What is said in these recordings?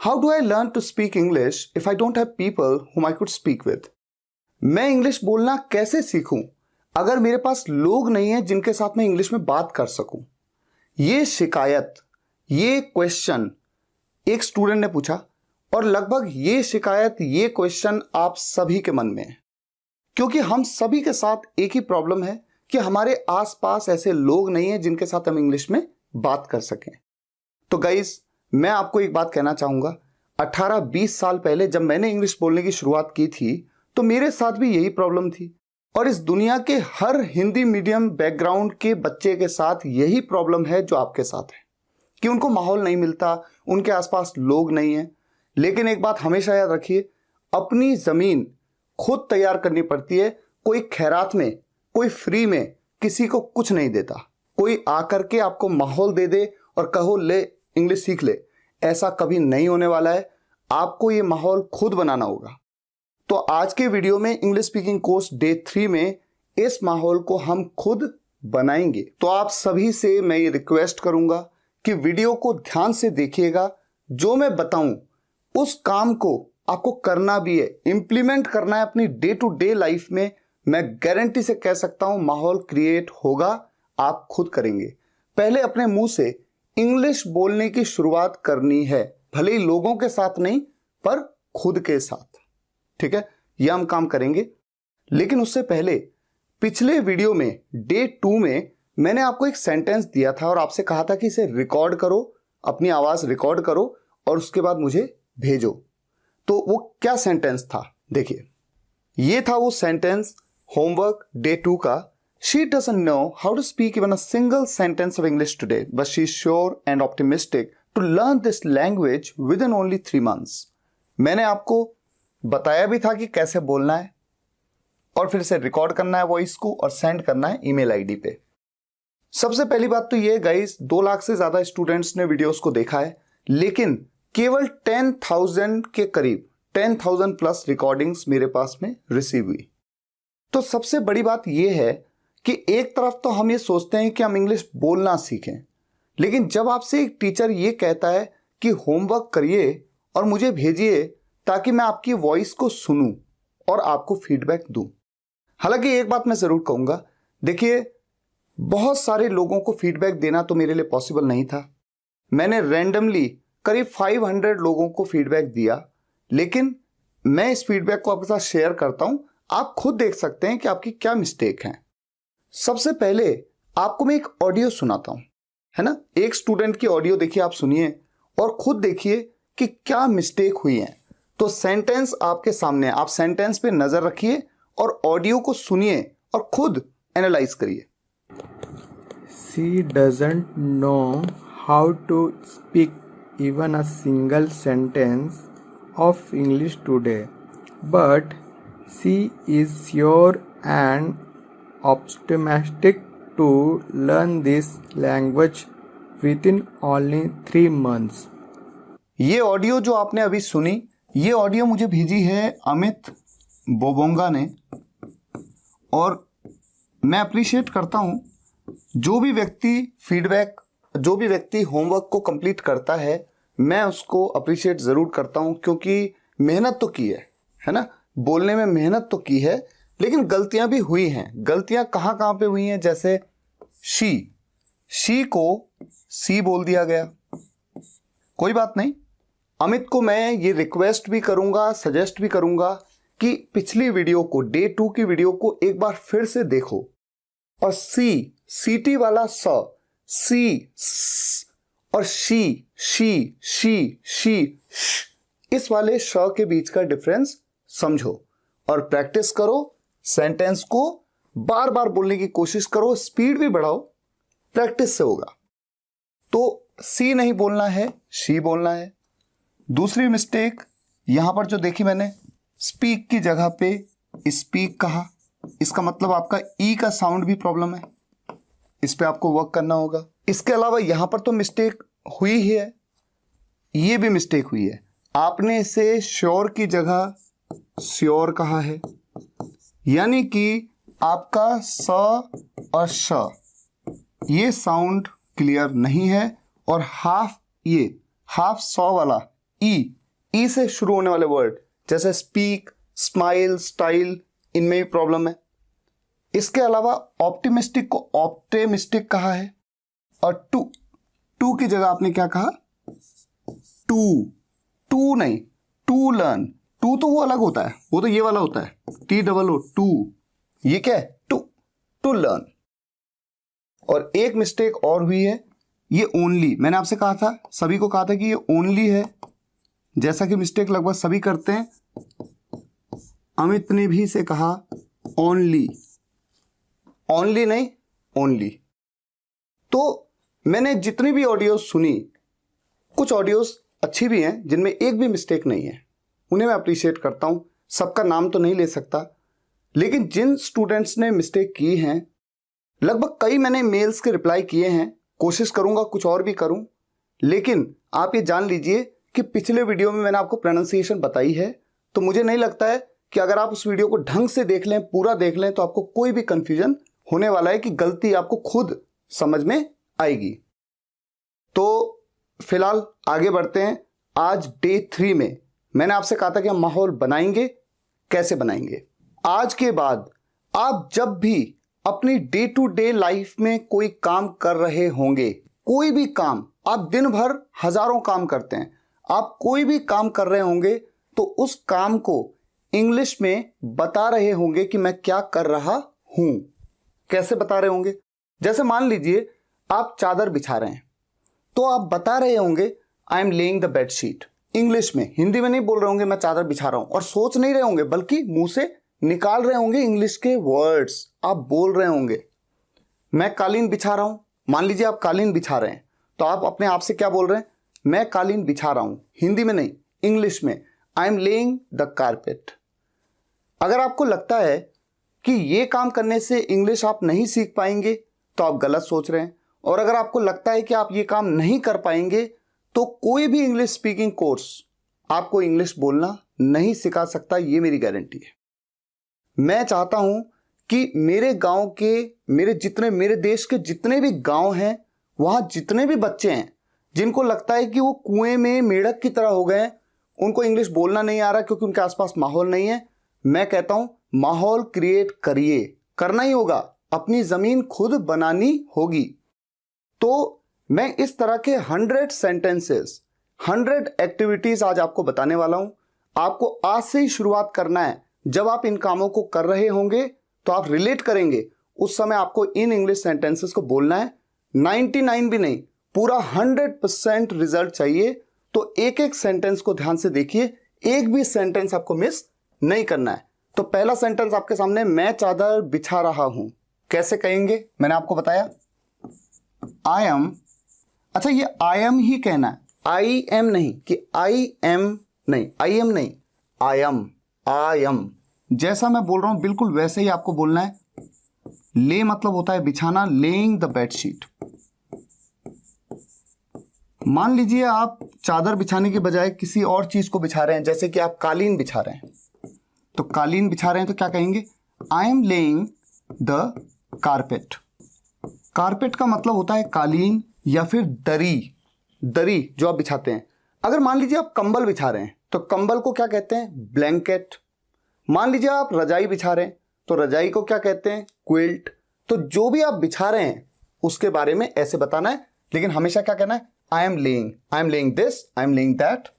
How do I learn to speak English if I don't have people whom I could speak with? मैं English बोलना कैसे सीखूं अगर मेरे पास लोग नहीं हैं जिनके साथ मैं इंग्लिश में बात कर सकूं? ये शिकायत, ये क्वेश्चन एक स्टूडेंट ने पूछा और लगभग ये शिकायत, ये क्वेश्चन आप सभी के मन में है, क्योंकि हम सभी के साथ एक ही प्रॉब्लम है कि हमारे आसपास ऐसे लोग नहीं हैं जिनके साथ हम इंग्लिश में बात कर सकें। तो गाइस, मैं आपको एक बात कहना चाहूंगा, 18-20 साल पहले जब मैंने इंग्लिश बोलने की शुरुआत की थी तो मेरे साथ भी यही प्रॉब्लम थी और इस दुनिया के हर हिंदी मीडियम बैकग्राउंड के बच्चे के साथ यही प्रॉब्लम है जो आपके साथ है कि उनको माहौल नहीं मिलता, उनके आसपास लोग नहीं हैं। लेकिन एक बात हमेशा याद रखिए, अपनी जमीन खुद तैयार करनी पड़ती है। कोई खैरात में, कोई फ्री में किसी को कुछ नहीं देता। कोई आकर के आपको माहौल दे दे और कहो ले इंग्लिश सीख ले, ऐसा कभी नहीं होने वाला है। आपको ये माहौल खुद बनाना होगा। तो आज के वीडियो में इंग्लिश स्पीकिंग कोर्स डे 3 में इस माहौल को हम खुद बनाएंगे। तो आप सभी से मैं ये रिक्वेस्ट करूंगा कि वीडियो को ध्यान से देखिएगा। जो मैं बताऊं उस काम को आपको करना भी है, इंप्लीमेंट करना है अपनी डे टू डे लाइफ में। मैं गारंटी से कह सकता हूं माहौल क्रिएट होगा, आप खुद करेंगे। पहले अपने मुंह से इंग्लिश बोलने की शुरुआत करनी है, भले ही लोगों के साथ नहीं पर खुद के साथ। ठीक है, यह हम काम करेंगे। लेकिन उससे पहले पिछले वीडियो में डे 2 में मैंने आपको एक सेंटेंस दिया था और आपसे कहा था कि इसे रिकॉर्ड करो, अपनी आवाज रिकॉर्ड करो और उसके बाद मुझे भेजो। तो वो क्या सेंटेंस था? देखिए, ये था वो सेंटेंस होमवर्क डे 2 का। She doesn't know how to speak even a single sentence of English today but she is sure and optimistic to learn this language with in only 3 months। मैंने आपको बताया भी था कि कैसे बोलना है और फिर से रिकॉर्ड करना है वॉइस को और सेंड करना है ईमेल आईडी पे। सबसे पहली बात तो ये गाइस, 2 लाख से ज्यादा स्टूडेंट्स ने वीडियोस को देखा है, लेकिन केवल 10,000 के करीब, 10,000 प्लस रिकॉर्डिंग्स मेरे पास में रिसीव हुई। तो सबसे बड़ी बात यह है कि एक तरफ तो हम ये सोचते हैं कि हम इंग्लिश बोलना सीखें, लेकिन जब आपसे एक टीचर ये कहता है कि होमवर्क करिए और मुझे भेजिए ताकि मैं आपकी वॉइस को सुनूं और आपको फीडबैक दूं। हालांकि एक बात मैं जरूर कहूंगा, देखिए, बहुत सारे लोगों को फीडबैक देना तो मेरे लिए पॉसिबल नहीं था। मैंने रैंडमली करीब 500 लोगों को फीडबैक दिया, लेकिन मैं इस फीडबैक को आपके साथ शेयर करता हूं। आप खुद देख सकते हैं कि आपकी क्या मिस्टेक है। सबसे पहले आपको मैं एक ऑडियो सुनाता हूं, है ना। एक स्टूडेंट की ऑडियो देखिए, आप सुनिए और खुद देखिए कि क्या मिस्टेक हुई है। तो सेंटेंस आपके सामने है, आप सेंटेंस पे नजर रखिए और ऑडियो को सुनिए और खुद एनालाइज करिए। She doesn't know how to speak even a single sentence of English today, but she is sure and optimistic to learn this language within only 3 months. ये ऑडियो जो आपने अभी सुनी, ये ऑडियो मुझे भेजी है अमित बोबोंगा ने, और मैं अप्रिशिएट करता हूं जो भी व्यक्ति फीडबैक, जो भी व्यक्ति होमवर्क को कंप्लीट करता है, मैं उसको अप्रिशिएट जरूर करता हूं, क्योंकि मेहनत तो की है ना, बोलने में मेहनत तो की है, लेकिन गलतियां भी हुई हैं। गलतियां कहां कहां पे हुई हैं? जैसे शी को सी बोल दिया गया। कोई बात नहीं, अमित को मैं ये रिक्वेस्ट भी करूंगा, सजेस्ट भी करूंगा कि पिछली वीडियो को, डे 2 की वीडियो को एक बार फिर से देखो और सीटी वाला सी और शी इस वाले श के बीच का डिफरेंस समझो और प्रैक्टिस करो। सेंटेंस को बार बार बोलने की कोशिश करो, स्पीड भी बढ़ाओ, प्रैक्टिस से होगा। तो सी नहीं बोलना है, शी बोलना है। दूसरी मिस्टेक यहां पर जो देखी मैंने, स्पीक की जगह पे स्पीक कहा। इसका मतलब आपका ई का साउंड भी प्रॉब्लम है, इस पे आपको वर्क करना होगा। इसके अलावा यहां पर तो मिस्टेक हुई ही है, ये भी मिस्टेक हुई है। आपने इसे श्योर की जगह श्योर कहा है, यानी कि आपका स और श ये साउंड क्लियर नहीं है और हाफ स वाला ई से शुरू होने वाले वर्ड जैसे स्पीक, स्माइल, स्टाइल, इनमें भी प्रॉब्लम है। इसके अलावा ऑप्टिमिस्टिक को ऑप्टिमिस्टिक कहा है, और टू की जगह आपने क्या कहा? टू नहीं, टू लर्न। टू तो वो अलग होता है, वो तो ये वाला होता है, TOO, टू। ये क्या है? To learn. और एक मिस्टेक और हुई है, ये ओनली। मैंने आपसे कहा था, सभी को कहा था कि ये ओनली है, जैसा कि मिस्टेक लगभग सभी करते हैं। अमित ने भी इसे कहा ओनली नहीं, ओनली। तो मैंने जितनी भी ऑडियोज सुनी, कुछ ऑडियोज अच्छी भी हैं जिनमें एक भी मिस्टेक नहीं है, उन्हें मैं अप्रिशिएट करता हूं। सबका नाम तो नहीं ले सकता, लेकिन जिन स्टूडेंट्स ने मिस्टेक की हैं, लगभग कई मैंने मेल्स के रिप्लाई किए हैं, कोशिश करूंगा कुछ और भी करूं। लेकिन आप ये जान लीजिए कि पिछले वीडियो में मैंने आपको प्रोनाउंसिएशन बताई है, तो मुझे नहीं लगता है कि अगर आप उस वीडियो को ढंग से देख लें, पूरा देख लें, तो आपको कोई भी कंफ्यूजन होने वाला है कि गलती आपको खुद समझ में आएगी। तो फिलहाल आगे बढ़ते हैं। आज डे 3 में मैंने आपसे कहा था कि हम माहौल बनाएंगे। कैसे बनाएंगे? आज के बाद आप जब भी अपनी डे टू डे लाइफ में कोई काम कर रहे होंगे, कोई भी काम, आप दिन भर हजारों काम करते हैं, आप कोई भी काम कर रहे होंगे, तो उस काम को इंग्लिश में बता रहे होंगे कि मैं क्या कर रहा हूं। कैसे बता रहे होंगे? जैसे मान लीजिए आप चादर बिछा रहे हैं, तो आप बता रहे होंगे I am laying the bedsheet. English में, हिंदी में नहीं बोल रहे होंगे मैं चादर बिछा रहा हूं, और सोच नहीं रहे होंगे, बल्कि मुंह से निकाल रहे होंगे इंग्लिश के वर्ड्स। आप बोल रहे होंगे मैं कालीन बिछा रहा हूं। मान लीजिए आप कालीन बिछा रहे हैं, तो आप अपने आप से क्या बोल रहे हैं? मैं कालीन बिछा रहा हूं। हिंदी में नहीं, इंग्लिश में, I M laying the carpet. अगर आपको लगता है कि ये काम करने से इंग्लिश आप नहीं सीख पाएंगे, तो आप गलत सोच रहे हैं। और अगर आपको लगता है कि आप ये काम नहीं कर पाएंगे, तो कोई भी इंग्लिश स्पीकिंग कोर्स आपको इंग्लिश बोलना नहीं सिखा सकता, ये मेरी गारंटी है। मैं चाहता हूं कि मेरे गांव के, मेरे देश के जितने भी गांव हैं, वहां जितने भी बच्चे हैं जिनको लगता है कि वो कुएं में मेढक की तरह हो गए हैं, उनको इंग्लिश बोलना नहीं आ रहा क्योंकि उनके आसपास माहौल नहीं है, मैं कहता हूं माहौल क्रिएट करिए। करना ही होगा, अपनी जमीन खुद बनानी होगी। तो मैं इस तरह के 100 सेंटेंसेस, 100 एक्टिविटीज आज आपको बताने वाला हूं। आपको आज से ही शुरुआत करना है। जब आप इन कामों को कर रहे होंगे तो आप रिलेट करेंगे, उस समय आपको इन इंग्लिश सेंटेंसेस को बोलना है। 99 भी नहीं, पूरा 100% रिजल्ट चाहिए। तो एक एक सेंटेंस को ध्यान से देखिए, एक भी सेंटेंस आपको मिस नहीं करना है। तो पहला सेंटेंस आपके सामने, मैं चादर बिछा रहा हूं। कैसे कहेंगे? मैंने आपको बताया आई एम। अच्छा, ये आई एम ही कहना है, आई एम नहीं, कि आई एम नहीं, आई एम नहीं, आई एम। जैसा मैं बोल रहा हूं बिल्कुल वैसे ही आपको बोलना है। ले मतलब होता है बिछाना, लेइंग द बेडशीट। मान लीजिए आप चादर बिछाने के बजाय किसी और चीज को बिछा रहे हैं, जैसे कि आप कालीन बिछा रहे हैं। तो कालीन बिछा रहे हैं तो क्या कहेंगे? I am laying the carpet. Carpet का मतलब होता है कालीन या फिर दरी जो आप बिछाते हैं। अगर मान लीजिए आप कंबल बिछा रहे हैं, तो कंबल को क्या कहते हैं? ब्लैंकेट। मान लीजिए आप रजाई बिछा रहे हैं, तो रजाई को क्या कहते हैं? क्विल्ट। तो जो भी आप बिछा रहे हैं उसके बारे में ऐसे बताना है, लेकिन हमेशा क्या कहना है? I M laying this, I am laying that.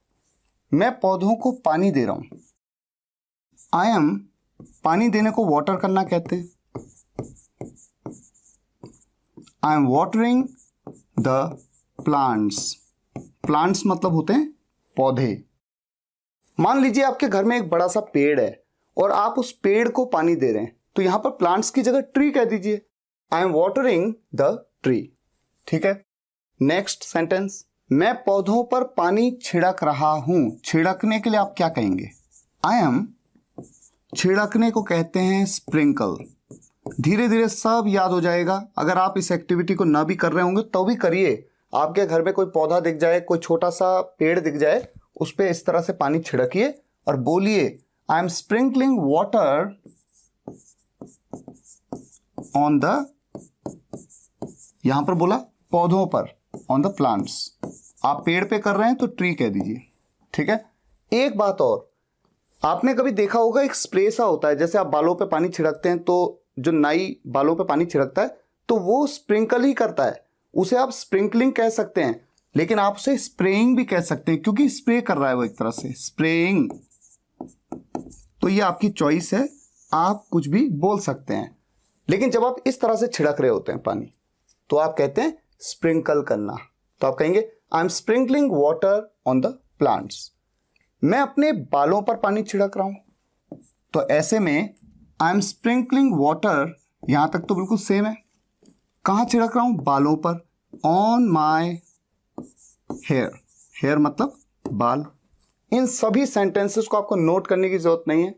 मैं पौधों को पानी दे रहा हूं। आई एम, पानी देने को वाटर करना कहते हैं। I M watering the plants. Plants मतलब होते हैं पौधे। मान लीजिए आपके घर में एक बड़ा सा पेड़ है और आप उस पेड़ को पानी दे रहे हैं, तो यहां पर प्लांट्स की जगह ट्री कह दीजिए। I am watering the tree. ठीक है। नेक्स्ट सेंटेंस, मैं पौधों पर पानी छिड़क रहा हूं। छिड़कने के लिए आप क्या कहेंगे? आई एम, छिड़कने को कहते हैं स्प्रिंकल। धीरे धीरे सब याद हो जाएगा। अगर आप इस एक्टिविटी को ना भी कर रहे होंगे तो भी करिए। आपके घर में कोई पौधा दिख जाए, कोई छोटा सा पेड़ दिख जाए, उस पर इस तरह से पानी छिड़किए और बोलिए I M sprinkling water on the, यहां पर बोला पौधों पर, ऑन द प्लांट्स। आप पेड़ पे कर रहे हैं तो ट्री कह दीजिए। ठीक है। एक बात और, आपने कभी देखा होगा एक स्प्रे सा होता है, जैसे आप बालों पे पानी छिड़कते हैं तो जो नाई बालों पे पानी छिड़कता है तो वो स्प्रिंकल ही करता है, उसे आप स्प्रिंकलिंग कह सकते हैं, लेकिन आप उसे स्प्रेइंग भी कह सकते हैं क्योंकि स्प्रे कर रहा है वो एक तरह से, स्प्रेइंग। तो ये आपकी चॉइस है, आप कुछ भी बोल सकते हैं। लेकिन जब आप इस तरह से छिड़क रहे होते हैं पानी तो आप कहते हैं स्प्रिंकल करना। तो आप कहेंगे I am sprinkling water on the plants. मैं अपने बालों पर पानी छिड़क रहा हूं, तो ऐसे में आई एम स्प्रिंकलिंग वाटर, यहां तक तो बिल्कुल सेम है। कहां छिड़क रहा हूं? बालों पर। ऑन माई हेयर, हेयर मतलब बाल। इन सभी सेंटेंसेस को आपको नोट करने की जरूरत नहीं है।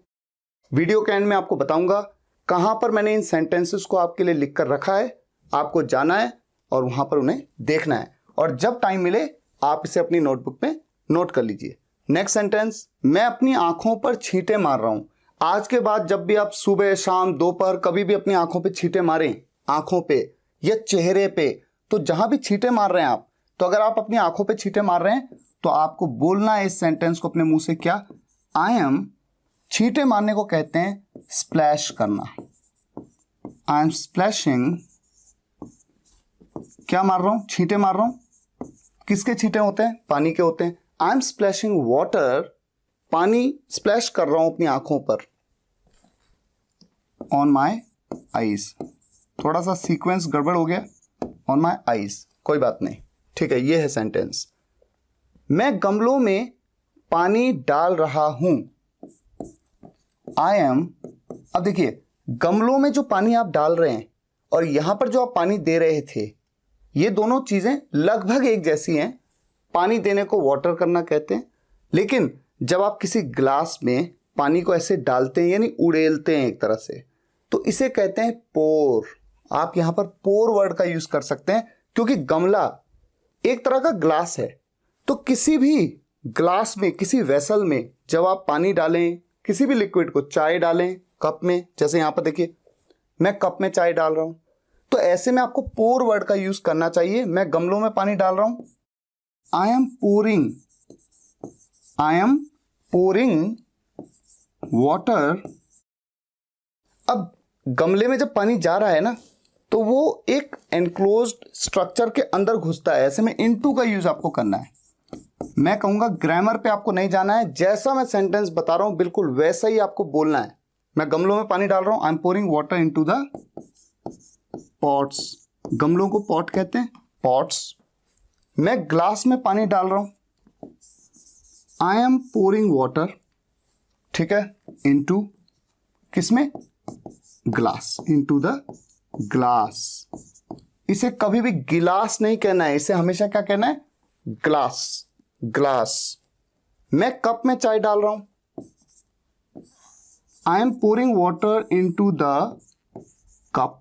वीडियो के एंड में आपको बताऊंगा कहां पर मैंने इन सेंटेंसेस को आपके लिए लिख कर रखा है। आपको जाना है और वहां पर उन्हें देखना है, और जब टाइम मिले आप इसे अपनी नोटबुक में नोट कर लीजिए। नेक्स्ट सेंटेंस, मैं अपनी आंखों पर छींटे मार रहा हूं। आज के बाद जब भी आप सुबह शाम दोपहर कभी भी अपनी आंखों पे छींटे मारें, आंखों पे या चेहरे पे, तो जहां भी छींटे मार रहे हैं आप, तो अगर आप अपनी आंखों पे छींटे मार रहे हैं तो आपको बोलना है इस सेंटेंस को अपने मुंह से, क्या? आई एम, छींटे मारने को कहते हैं स्प्लैश करना। आई एम स्प्लैशिंग, क्या मार रहा हूं? छींटे मार रहा हूं। किसके छींटे होते हैं? पानी के होते हैं। आई एम स्प्लैशिंग वाटर, पानी स्प्लैश कर रहा हूं अपनी आंखों पर। ऑन माई आईज, थोड़ा सा सीक्वेंस गड़बड़ हो गया, ऑन माई आईज, कोई बात नहीं, ठीक है। ये है सेंटेंस, मैं गमलों में पानी डाल रहा हूं। आई एम, अब देखिए गमलों में जो पानी आप डाल रहे हैं और यहां पर जो आप पानी दे रहे थे, ये दोनों चीजें लगभग एक जैसी हैं। पानी देने को वाटर करना कहते हैं, लेकिन जब आप किसी ग्लास में पानी को ऐसे डालते हैं यानी उड़ेलते हैं एक तरह से, तो इसे कहते हैं पोर। आप यहां पर पोर वर्ड का यूज कर सकते हैं क्योंकि गमला एक तरह का ग्लास है। तो किसी भी ग्लास में, किसी वेसल में जब आप पानी डालें, किसी भी लिक्विड को, चाय डालें कप में, जैसे यहां पर देखिए मैं कप में चाय डाल रहा हूं, तो ऐसे में आपको पोर वर्ड का यूज करना चाहिए। मैं गमलों में पानी डाल रहा हूं, I M pouring, I am pouring water. अब गमले में जब पानी जा रहा है ना, तो वो एक एनक्लोज्ड स्ट्रक्चर के अंदर घुसता है, ऐसे में इनटू का यूज आपको करना है। मैं कहूंगा ग्रामर पे आपको नहीं जाना है, जैसा मैं सेंटेंस बता रहा हूं बिल्कुल वैसा ही आपको बोलना है। मैं गमलों में पानी डाल रहा हूं, I M pouring water into the pots. गमलों को पॉट कहते हैं, पॉट्स। मैं ग्लास में पानी डाल रहा हूं, आई एम पोरिंग वाटर, ठीक है, इनटू किसमें? Glass, into the glass. इसे कभी भी गिलास नहीं कहना है, इसे हमेशा क्या कहना है? Glass, glass. मैं कप में चाय डाल रहा हूं, I M pouring water into the cup.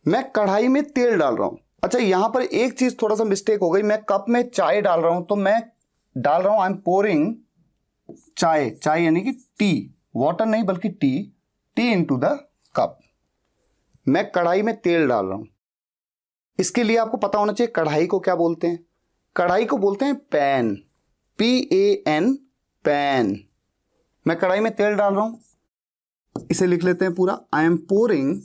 मैं कढ़ाई में तेल डाल रहा हूं। अच्छा, यहां पर एक चीज थोड़ा सा मिस्टेक हो गई, मैं कप में चाय डाल रहा हूं तो मैं डाल रहा हूं आई एम पोरिंग चाय, चाय यानी कि टी, वाटर नहीं बल्कि T, T into the cup. मैं कढ़ाई में तेल डाल रहा हूं। इसके लिए आपको पता होना चाहिए कढ़ाई को क्या बोलते हैं। कढ़ाई को बोलते हैं पैन, PAN, पैन। मैं कढ़ाई में तेल डाल रहा हूं, इसे लिख लेते हैं पूरा, आई एम पोरिंग,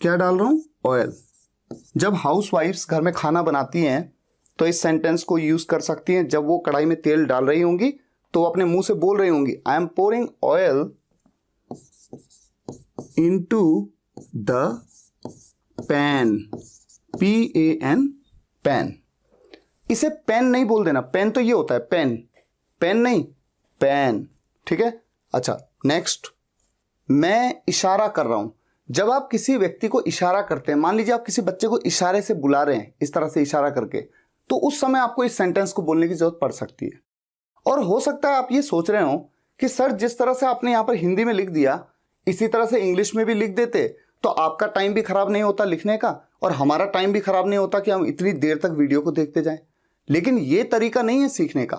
क्या डाल रहा हूं? ऑयल। जब हाउसवाइफ्स घर में खाना बनाती हैं तो इस सेंटेंस को यूज कर सकती हैं। जब वो कढ़ाई में तेल डाल रही होंगी तो वो अपने मुंह से बोल रही होंगी, I am pouring oil into the pan, PAN, pan. इसे पेन नहीं बोल देना, पेन तो ये होता है पेन, पेन नहीं, पैन, ठीक है। अच्छा, नेक्स्ट, मैं इशारा कर रहा हूं। जब आप किसी व्यक्ति को इशारा करते हैं, मान लीजिए आप किसी बच्चे को इशारे से बुला रहे हैं, इस तरह से इशारा करके, तो उस समय आपको इस सेंटेंस को बोलने की जरूरत पड़ सकती है। और हो सकता है आप ये सोच रहे हो कि सर जिस तरह से आपने यहां पर हिंदी में लिख दिया, इसी तरह से इंग्लिश में भी लिख देते तो आपका टाइम भी खराब नहीं होता लिखने का, और हमारा टाइम भी खराब नहीं होता कि हम इतनी देर तक वीडियो को देखते जाएं। लेकिन ये तरीका नहीं है सीखने का,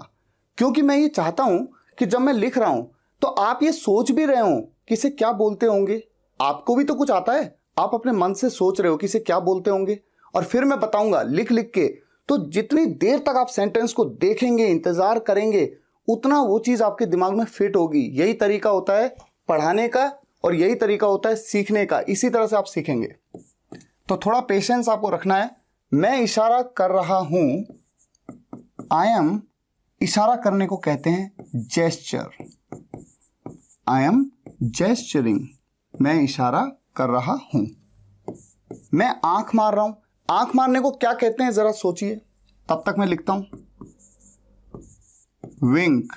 क्योंकि मैं ये चाहता हूं कि जब मैं लिख रहा हूं तो आप ये सोच भी रहे हो कि इसे क्या बोलते होंगे। आपको भी तो कुछ आता है, आप अपने मन से सोच रहे हो कि इसे क्या बोलते होंगे, और फिर मैं बताऊंगा लिख लिख के, तो जितनी देर तक आप सेंटेंस को देखेंगे, इंतजार करेंगे, उतना वो चीज आपके दिमाग में फिट होगी। यही तरीका होता है पढ़ाने का और यही तरीका होता है सीखने का। इसी तरह से आप सीखेंगे। तो थोड़ा पेशेंस आपको रखना है। मैं इशारा कर रहा हूं, आई एम, इशारा करने को कहते हैं जेस्चर। आई एम जेस्चरिंग, मैं इशारा कर रहा हूं। मैं आंख मार रहा हूं, आंख मारने को क्या कहते हैं जरा सोचिए, तब तक मैं लिखता हूं। विंक,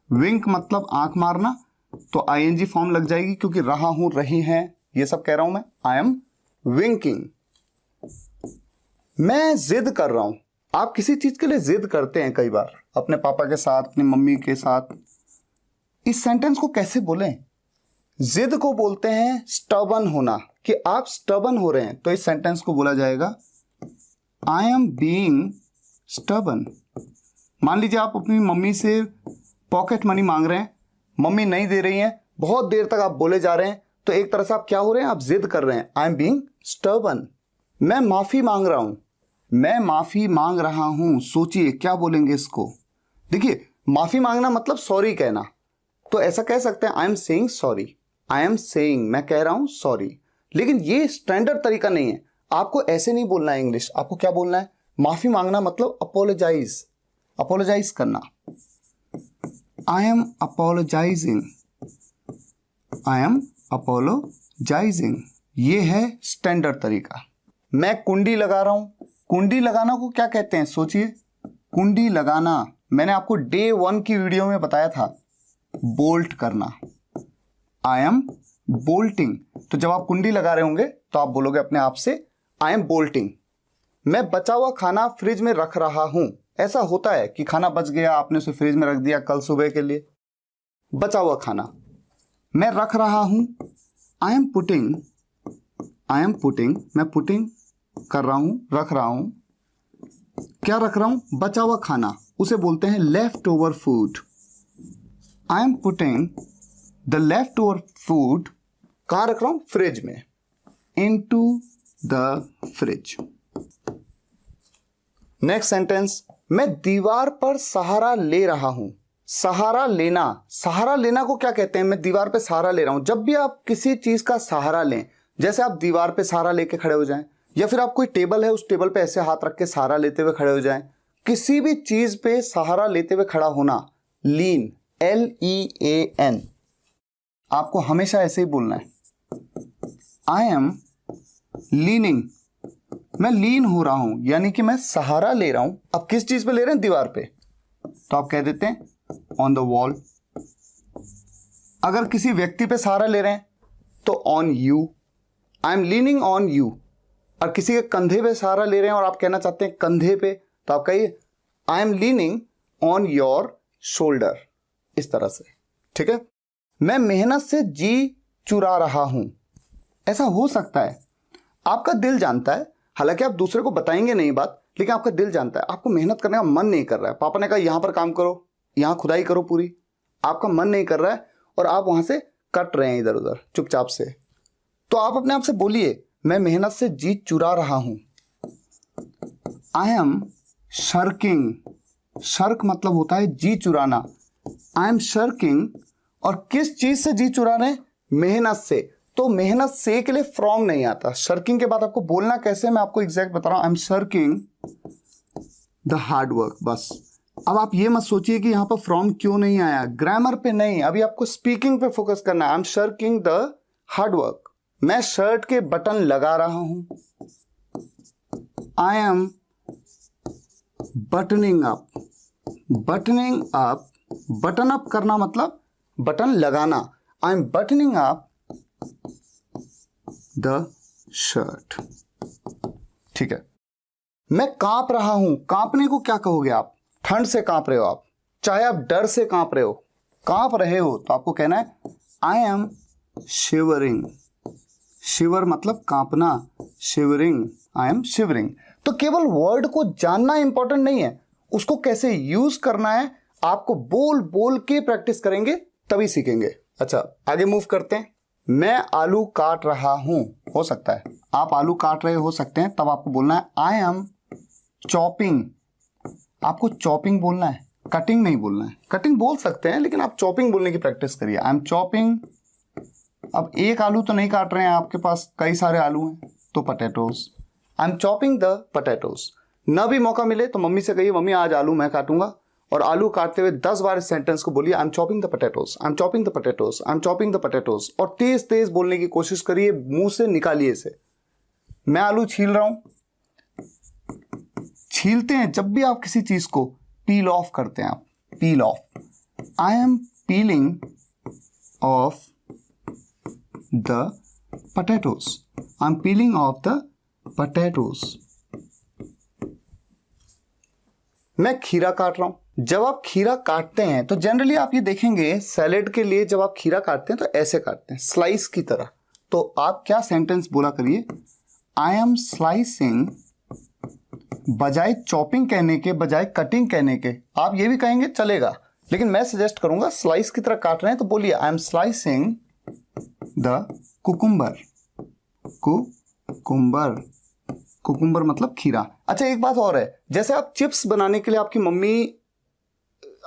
विंक मतलब आंख मारना, तो आईएनजी फॉर्म लग जाएगी क्योंकि रहा हूं, रही हैं, ये सब कह रहा हूं मैं। I am winking. मैं जिद कर रहा हूं, आप किसी चीज के लिए जिद करते हैं कई बार, अपने पापा के साथ, अपनी मम्मी के साथ। इस सेंटेंस को कैसे बोलें? जिद को बोलते हैं स्टबन होना, कि आप स्टबन हो रहे हैं, तो इस सेंटेंस को बोला जाएगा आई एम बीइंग स्टबन। मान लीजिए आप अपनी मम्मी से पॉकेट मनी मांग रहे हैं, मम्मी नहीं दे रही हैं, बहुत देर तक आप बोले जा रहे हैं, तो एक तरह से आप क्या हो रहे हैं, आप जिद कर रहे हैं। I am being stubborn. मैं माफी मांग रहा हूं, मैं माफी मांग रहा हूं। सोचिए क्या बोलेंगे इसको। देखिए, माफी मांगना मतलब सॉरी कहना, तो ऐसा कह सकते हैं I am saying sorry. I am saying, मैं कह रहा हूं सॉरी। लेकिन ये स्टैंडर्ड तरीका नहीं है, आपको ऐसे नहीं बोलना है इंग्लिश। आपको क्या बोलना है? माफी मांगना मतलब अपोलोजाइज, अपोलोजाइज करना। I am apologising, I am apologising, ये है स्टैंडर्ड तरीका। मैं कुंडी लगा रहा हूं, कुंडी लगाना को क्या कहते हैं? सोचिए, कुंडी लगाना मैंने आपको डे 1 की वीडियो में बताया था, बोल्ट करना। I am bolting. तो जब आप कुंडी लगा रहे होंगे तो आप बोलोगे अपने आप से आई एम बोल्टिंग। मैं बचा हुआ खाना फ्रिज में रख रहा हूं। ऐसा होता है कि खाना बच गया, आपने उसे फ्रिज में रख दिया कल सुबह के लिए, बचा हुआ खाना। मैं रख रहा हूं, I am putting, I am putting, मैं पुटिंग कर रहा हूं, रख रहा हूं। क्या रख रहा हूं? बचा हुआ खाना, उसे बोलते हैं left over food. I am putting the left over food, कहां रख रहा हूं? फ्रिज में, into the fridge. Next sentence, मैं दीवार पर सहारा ले रहा हूं। सहारा लेना, सहारा लेना को क्या कहते हैं? मैं दीवार पे सहारा ले रहा हूं। जब भी आप किसी चीज का सहारा लें, जैसे आप दीवार पे सहारा लेके खड़े हो जाएं, या फिर आप कोई टेबल है उस टेबल पे ऐसे हाथ रख के सहारा लेते हुए खड़े हो जाएं, किसी भी चीज पे सहारा लेते हुए खड़ा होना, लीन, LEAN, आपको हमेशा ऐसे ही बोलना है। आई एम लीनिंग, मैं लीन हो रहा हूं, यानी कि मैं सहारा ले रहा हूं। अब किस चीज पे ले रहे हैं? दीवार पे, तो आप कह देते हैं ऑन द वॉल। अगर किसी व्यक्ति पे सहारा ले रहे हैं तो on you, I am leaning on you. और किसी के कंधे पे सहारा ले रहे हैं और आप कहना चाहते हैं कंधे पे, तो आप कहिए I am leaning on your shoulder, इस तरह से। ठीक है। मैं मेहनत से जी चुरा रहा हूं। ऐसा हो सकता है, आपका दिल जानता है, हालांकि आप दूसरे को बताएंगे नहीं बात, लेकिन आपका दिल जानता है आपको मेहनत करने का मन नहीं कर रहा है। पापा ने कहा यहां पर काम करो, यहां खुदाई करो पूरी, आपका मन नहीं कर रहा है और आप वहां से कट रहे हैं इधर उधर चुपचाप से, तो आप अपने आप से बोलिए मैं मेहनत से जी चुरा रहा हूं। आई एम शर्किंग, शर्क मतलब होता है जी चुराना। आई एम शर्किंग, और किस चीज से जी चुरा रहे हैं? मेहनत से। तो मेहनत से के लिए फ्रॉम नहीं आता, शर्किंग के बाद आपको बोलना कैसे, मैं आपको एग्जैक्ट बता रहा हूं। I am shirking the hard work, बस। अब आप ये मत सोचिए कि यहां पर फ्रॉम क्यों नहीं आया, ग्रामर पे नहीं, अभी आपको स्पीकिंग पे फोकस करना है। I am shirking the hard work, मैं शर्ट के बटन लगा रहा हूं। I am buttoning up, buttoning up, button up करना मतलब बटन लगाना। I am buttoning up the shirt. ठीक है। मैं कांप रहा हूं, कांपने को क्या कहोगे आप? ठंड से कांप रहे हो आप, चाहे आप डर से कांप रहे हो, कांप रहे हो तो आपको कहना है आई एम शिवरिंग। शिवर मतलब कांपना, शिवरिंग, आई एम शिवरिंग। तो केवल वर्ड को जानना इंपॉर्टेंट नहीं है, उसको कैसे यूज करना है आपको बोल बोल के प्रैक्टिस करेंगे तभी सीखेंगे। अच्छा, आगे मूव करते हैं। मैं आलू काट रहा हूं, हो सकता है आप आलू काट रहे हो सकते हैं, तब आपको बोलना है आई एम चॉपिंग, आपको चॉपिंग बोलना है, कटिंग नहीं बोलना है। कटिंग बोल सकते हैं लेकिन आप चॉपिंग बोलने की प्रैक्टिस करिए। I am chopping. अब एक आलू तो नहीं काट रहे हैं, आपके पास कई सारे आलू हैं, तो potatoes. I am chopping the potatoes. न भी मौका मिले तो मम्मी से कहिए मम्मी आज आलू मैं काटूंगा, और आलू काटते हुए 10 बार इस सेंटेंस को बोलिए, I M chopping the potatoes, I am chopping the potatoes, I am chopping the potatoes. और तेज तेज बोलने की कोशिश करिए, मुंह से निकालिए इसे। मैं आलू छील रहा हूं। छीलते हैं जब भी आप किसी चीज को पील ऑफ करते हैं, आप पील of. I M piling of the potatoes, I am piling of the potatoes. मैं खीरा काट रहा हूं। जब आप खीरा काटते हैं तो जनरली आप ये देखेंगे सैलेड के लिए जब आप खीरा काटते हैं तो ऐसे काटते हैं, स्लाइस की तरह। तो आप क्या सेंटेंस बोला करिए, आई एम स्लाइसिंग, बजाय चॉपिंग कहने के, बजाय कटिंग कहने के। आप ये भी कहेंगे चलेगा, लेकिन मैं सजेस्ट करूंगा स्लाइस की तरह काट रहे हैं तो बोलिए I am slicing the cucumber. Cucumber, cucumber मतलब खीरा। अच्छा एक बात और है, जैसे आप चिप्स बनाने के लिए आपकी मम्मी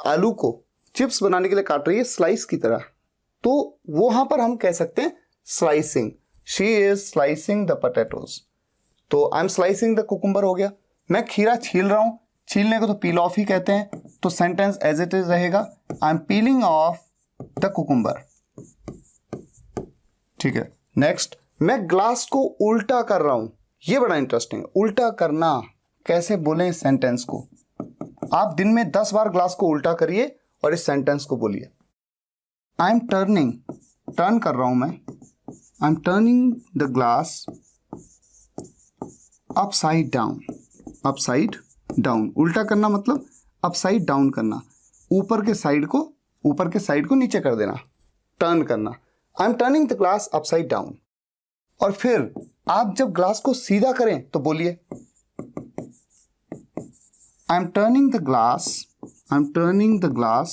आलू को चिप्स बनाने के लिए काट रही है स्लाइस की तरह, तो वहां पर हम कह सकते हैं slicing. She is slicing the potatoes. तो I am slicing the cucumber हो गया। मैं खीरा छील रहा हूं, छीलने को तो पील ऑफ ही कहते हैं, तो सेंटेंस एज इट इज रहेगा, I am piling of the cucumber. ठीक है, नेक्स्ट, मैं ग्लास को उल्टा कर रहा हूं। ये बड़ा इंटरेस्टिंग है, उल्टा करना। कैसे बोलें इस सेंटेंस को? आप दिन में 10 बार ग्लास को उल्टा करिए और इस सेंटेंस को बोलिए, आई एम टर्निंग, टर्न कर रहा हूं मैं, I am turning the glass upside down. Upside down, उल्टा करना मतलब अपसाइड डाउन करना, ऊपर के साइड को नीचे कर देना, टर्न करना। I am turning the glass upside down. और फिर आप जब ग्लास को सीधा करें तो बोलिए, I am turning the glass, I am turning the glass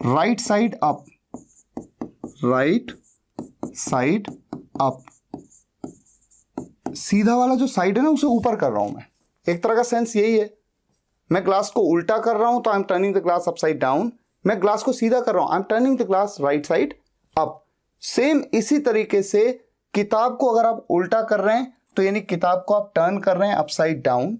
right side up, right side up. सीधा वाला जो साइड है ना उसे ऊपर कर रहा हूं मैं। एक तरह का सेंस यही है। मैं ग्लास को उल्टा कर रहा हूं तो I am turning the glass upside down. मैं ग्लास को सीधा कर रहा हूं, I am turning the glass right side up. Same इसी तरीके से किताब को अगर आप उल्टा कर रहे हैं तो यानी किताब को आप टर्न कर रहे हैं अपसाइड डाउन,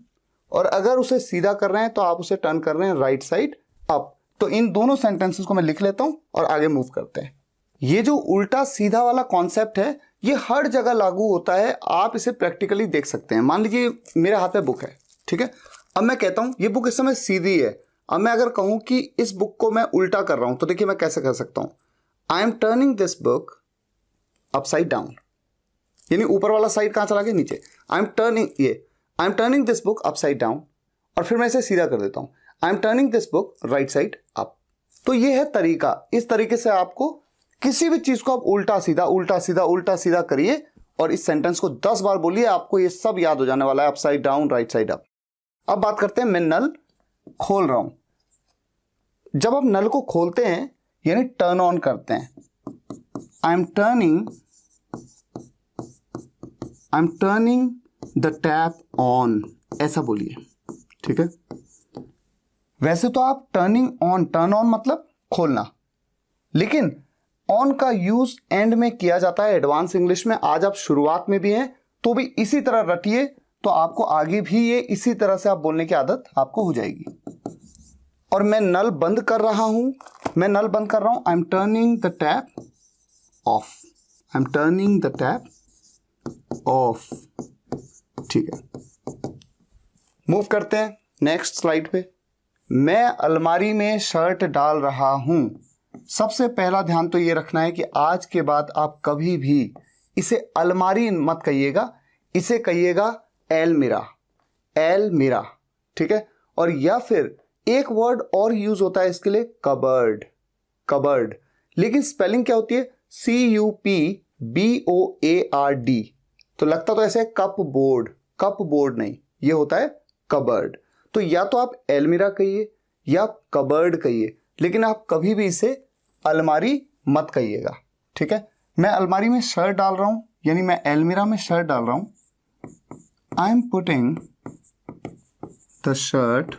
और अगर उसे सीधा कर रहे हैं तो आप उसे टर्न कर रहे हैं राइट साइड अप। तो इन दोनों सेंटेंसेस को मैं लिख लेता हूं और आगे मूव करते हैं। ये जो उल्टा सीधा वाला कॉन्सेप्ट है ये हर जगह लागू होता है, आप इसे प्रैक्टिकली देख सकते हैं। मान लीजिए मेरे हाथ में बुक है, ठीक है। अब मैं कहता हूं ये बुक इस समय सीधी है। अब मैं अगर कहूं कि इस बुक को मैं उल्टा कर रहा हूं तो देखिए मैं कैसे कर सकता हूं, I am turning this book upside down, यानी ऊपर वाला साइड कहां चला गया, नीचे। I am turning this book upside down, और फिर मैं इसे सीधा कर देता हूं, I am turning this book right side up. तो ये है तरीका। इस तरीके से आपको किसी भी चीज को आप उल्टा सीधा उल्टा सीधा उल्टा सीधा करिए और इस सेंटेंस को 10 बार बोलिए, आपको ये सब याद हो जाने वाला है, upside down right side up. अब बात करते हैं, मैं नल खोल रहा हूं। जब आप नल को खोलते हैं यानी टर्न ऑन करते हैं, I am turning the tap on, ऐसा बोलिए, ठीक है। वैसे तो आप टर्निंग ऑन, टर्न ऑन मतलब खोलना, लेकिन ऑन का यूज एंड में किया जाता है एडवांस इंग्लिश में। आज आप शुरुआत में भी हैं तो भी इसी तरह रटिए, तो आपको आगे भी ये इसी तरह से आप बोलने की आदत आपको हो जाएगी। और मैं नल बंद कर रहा हूं, मैं नल बंद कर रहा हूं, I am turning the tap of, I am turning the tap of, ठीक है। मूव करते हैं नेक्स्ट स्लाइड पे। मैं अलमारी में शर्ट डाल रहा हूं। सबसे पहला ध्यान तो ये रखना है कि आज के बाद आप कभी भी इसे अलमारी मत कहिएगा, इसे कहिएगा एलमीरा, एलमीरा, ठीक है। और या फिर एक वर्ड और यूज होता है इसके लिए, कबर्ड, कबर्ड, लेकिन स्पेलिंग क्या होती है, CUPBOARD। तो लगता तो ऐसे कप बोर्ड, कप बोर्ड नहीं, ये होता है कबर्ड। तो या तो आप एलमीरा कहिए या कबर्ड कहिए, लेकिन आप कभी भी इसे अलमारी मत कहिएगा, ठीक है। मैं अलमारी में शर्ट डाल रहा हूं यानी मैं एलमीरा में शर्ट डाल रहा हूं, I am putting the shirt,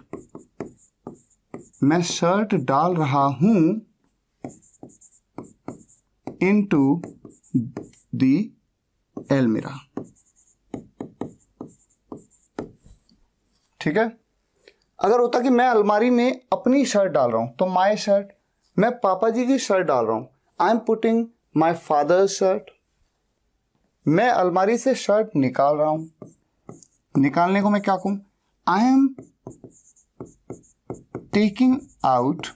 मैं शर्ट डाल रहा हूं इनटू द अलमीरा। ठीक है। अगर होता कि मैं अलमारी में अपनी शर्ट डाल रहा हूं तो माई शर्ट, मैं पापा जी की शर्ट डाल रहा हूं, I am putting my father's shirt. मैं अलमारी से शर्ट निकाल रहा हूं, निकालने को मैं क्या कहूं, I am taking out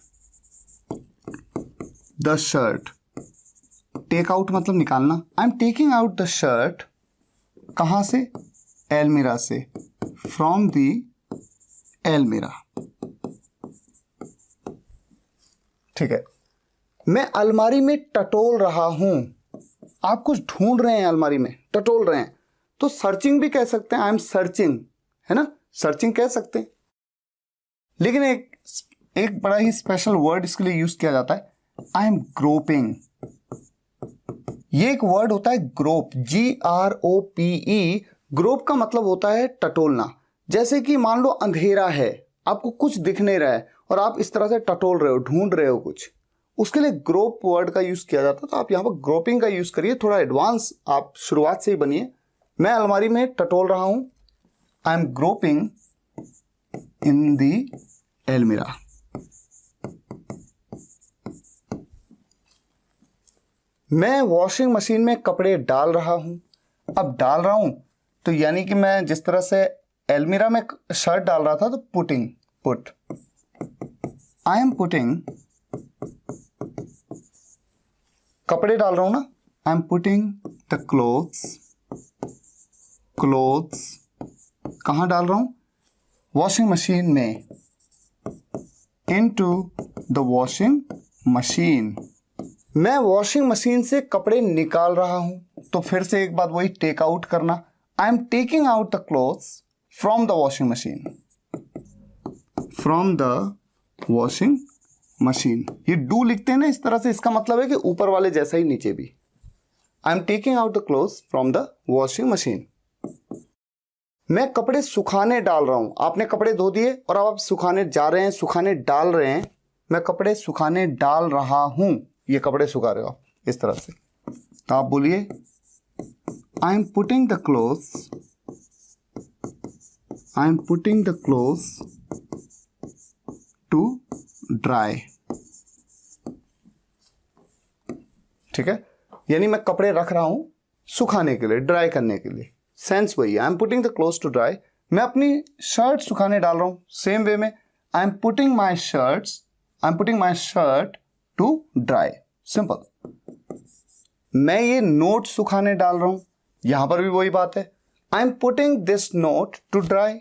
the shirt. Take out मतलब निकालना, I am taking out the shirt, कहां से, अलमीरा से, फ्रॉम दी अलमीरा। ठीक है। मैं अलमारी में टटोल रहा हूं, आप कुछ ढूंढ रहे हैं अलमारी में, टटोल रहे हैं, तो सर्चिंग भी कह सकते हैं, आई एम सर्चिंग, है ना, सर्चिंग कह सकते हैं। लेकिन एक बड़ा ही स्पेशल वर्ड इसके लिए यूज किया जाता है, आई एम ग्रोपिंग। ये एक वर्ड होता है ग्रोप, GROPE। ग्रोप का मतलब होता है टटोलना। जैसे कि मान लो अंधेरा है, आपको कुछ दिख नहीं रहा है और आप इस तरह से टटोल रहे हो, ढूंढ रहे हो कुछ, उसके लिए ग्रोप वर्ड का यूज किया जाता है। तो आप यहाँ पर ग्रोपिंग का यूज करिए, थोड़ा एडवांस आप शुरुआत से ही बनिए। मैं अलमारी में टटोल रहा हूं, आई एम ग्रोपिंग इन दी अलमीरा। मैं वॉशिंग मशीन में कपड़े डाल रहा हूं। अब डाल रहा हूं तो यानी कि मैं जिस तरह से अलमीरा में शर्ट डाल रहा था, तो putting, put, I am putting, कपड़े डाल रहा हूं ना, आई am putting the clothes, clothes कहां डाल रहा हूं, वॉशिंग मशीन में, इनटू द वॉशिंग मशीन। मैं वॉशिंग मशीन से कपड़े निकाल रहा हूं, तो फिर से एक बात वही, टेक आउट करना, आई am taking out the clothes from the washing machine, from the washing machine. ये डू लिखते हैं ना इस तरह से, इसका मतलब है कि ऊपर वाले जैसा ही नीचे भी, आई am taking out the clothes from the washing machine. मैं कपड़े सुखाने डाल रहा हूं, आपने कपड़े धो दिए और अब आप सुखाने जा रहे हैं, सुखाने डाल रहे हैं। मैं कपड़े सुखाने डाल रहा हूं, ये कपड़े सुखा रहे हो आप इस तरह से, तो आप बोलिए I am putting the clothes, I am putting the clothes to dry. ठीक है, यानी मैं कपड़े रख रहा हूं सुखाने के लिए, ड्राई करने के लिए, सेंस वही, I am putting the clothes to dry. मैं अपनी शर्ट सुखाने डाल रहा हूं, सेम वे में I am putting my shirts, I am putting my shirt to dry, simple. मैं ये नोट सुखाने डाल रहा हूं, यहां पर भी वही बात है, I am putting this note to dry.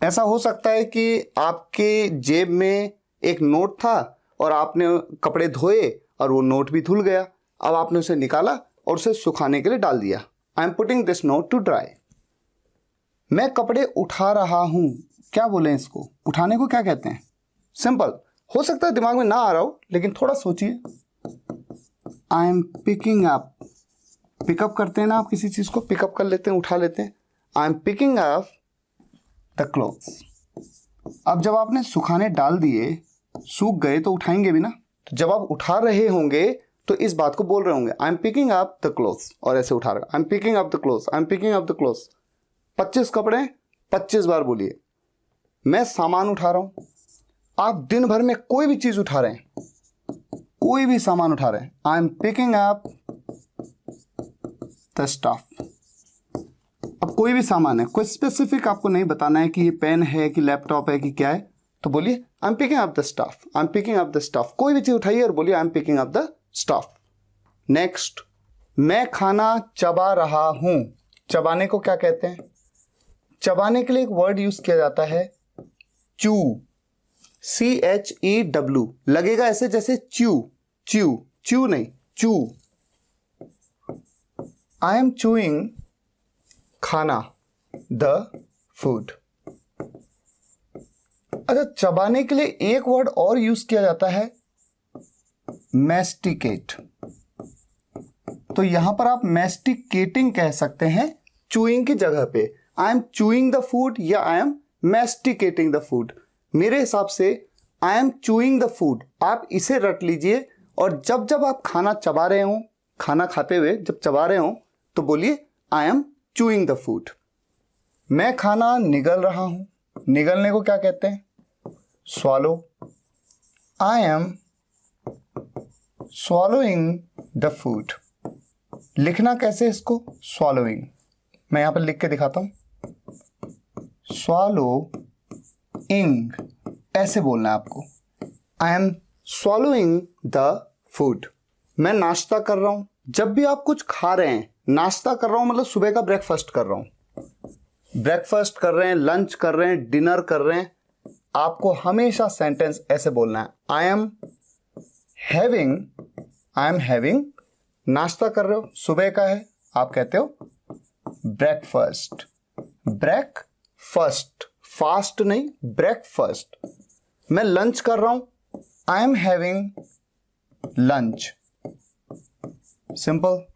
ऐसा हो सकता है कि आपके जेब में एक नोट था और आपने कपड़े धोए और वो नोट भी धुल गया, अब आपने उसे निकाला और उसे सुखाने के लिए डाल दिया, I am putting this note to dry. मैं कपड़े उठा रहा हूं, क्या बोले इसको, उठाने को क्या कहते हैं, सिंपल, हो सकता है दिमाग में ना आ रहा हो लेकिन थोड़ा सोचिए, I am picking up, pickup करते हैं ना आप किसी चीज को, पिकअप कर लेते हैं, उठा लेते हैं, I am picking up the clothes. अब जब आपने सुखाने डाल दिए, सूख गए तो उठाएंगे भी ना, तो जब आप उठा रहे होंगे तो इस बात को बोल रहे होंगे, I am picking up the clothes, और ऐसे उठा रहे, I am picking up the clothes, I am picking up the clothes. 25 कपड़े 25 बार बोलिए। मैं सामान उठा रहा हूं, आप दिन भर में कोई भी चीज उठा रहे हैं, कोई भी सामान उठा रहे हैं, I am picking up the stuff. अब कोई भी सामान है, कोई स्पेसिफिक आपको नहीं बताना है कि ये पेन है कि लैपटॉप है कि क्या है, तो बोलिए I am picking up the stuff, I am picking up the stuff. कोई भी चीज उठाइए और बोलिए I am picking up the stuff. Next, मैं खाना चबा रहा हूं, चबाने को क्या कहते हैं, चबाने के लिए एक वर्ड यूज किया जाता है चू, CHEW, लगेगा ऐसे जैसे च्यू, च्यू, च्यू नहीं, चू। आई एम चूइंग खाना, द फूड। अच्छा, चबाने के लिए एक वर्ड और यूज किया जाता है मैस्टिकेट, तो यहां पर आप मैस्टिकेटिंग कह सकते हैं चूइंग की जगह पे, I M chewing the food या आई एम मैस्टिकेटिंग द फूड। मेरे हिसाब से I am chewing the food, आप इसे रट लीजिए और जब जब आप खाना चबा रहे हो, खाना खाते हुए जब चबा रहे हो तो बोलिए I M chewing the food. मैं खाना निगल रहा हूं, निगलने को क्या कहते हैं? Swallow. I am swallowing the food. लिखना कैसे इसको? स्वॉलोइंग। मैं यहां पर लिख के दिखाता हूं, स्वॉलो इंग, ऐसे बोलना है आपको। I am swallowing the food. मैं नाश्ता कर रहा हूं। जब भी आप कुछ खा रहे हैं, नाश्ता कर रहा हूं मतलब सुबह का ब्रेकफास्ट कर रहा हूं। ब्रेकफास्ट कर रहे हैं, लंच कर रहे हैं, डिनर कर रहे हैं, आपको हमेशा सेंटेंस ऐसे बोलना है, आई एम हैविंग। नाश्ता कर रहे हो, सुबह का है, आप कहते हो ब्रेकफास्ट। ब्रेकफास्ट, फास्ट नहीं, ब्रेकफास्ट। मैं लंच कर रहा हूं, I am having lunch. Simple.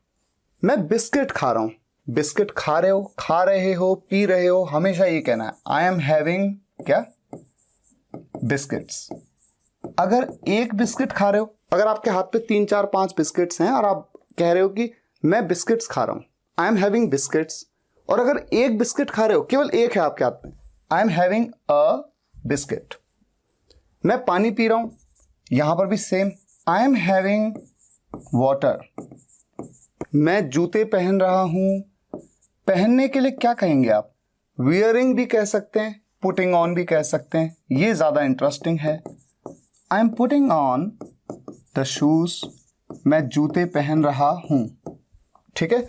मैं बिस्किट खा रहा हूं, बिस्किट खा रहे हो, पी रहे हो, हमेशा ये कहना है, आई एम हैविंग क्या? बिस्किट्स। अगर एक बिस्किट खा रहे हो, अगर आपके हाथ पे 3 4 5 बिस्किट्स हैं और आप कह रहे हो कि मैं बिस्किट्स खा रहा हूं, आई एम हैविंग बिस्किट्स। और अगर एक बिस्किट खा रहे हो, केवल एक है आपके हाथ में, I am having a biscuit. मैं पानी पी रहा हूं, यहां पर भी same, I am having water. मैं जूते पहन रहा हूं, पहनने के लिए क्या कहेंगे आप? वियरिंग भी कह सकते हैं, पुटिंग ऑन भी कह सकते हैं, ये ज्यादा इंटरेस्टिंग है। I am putting on the shoes. मैं जूते पहन रहा हूं, ठीक है।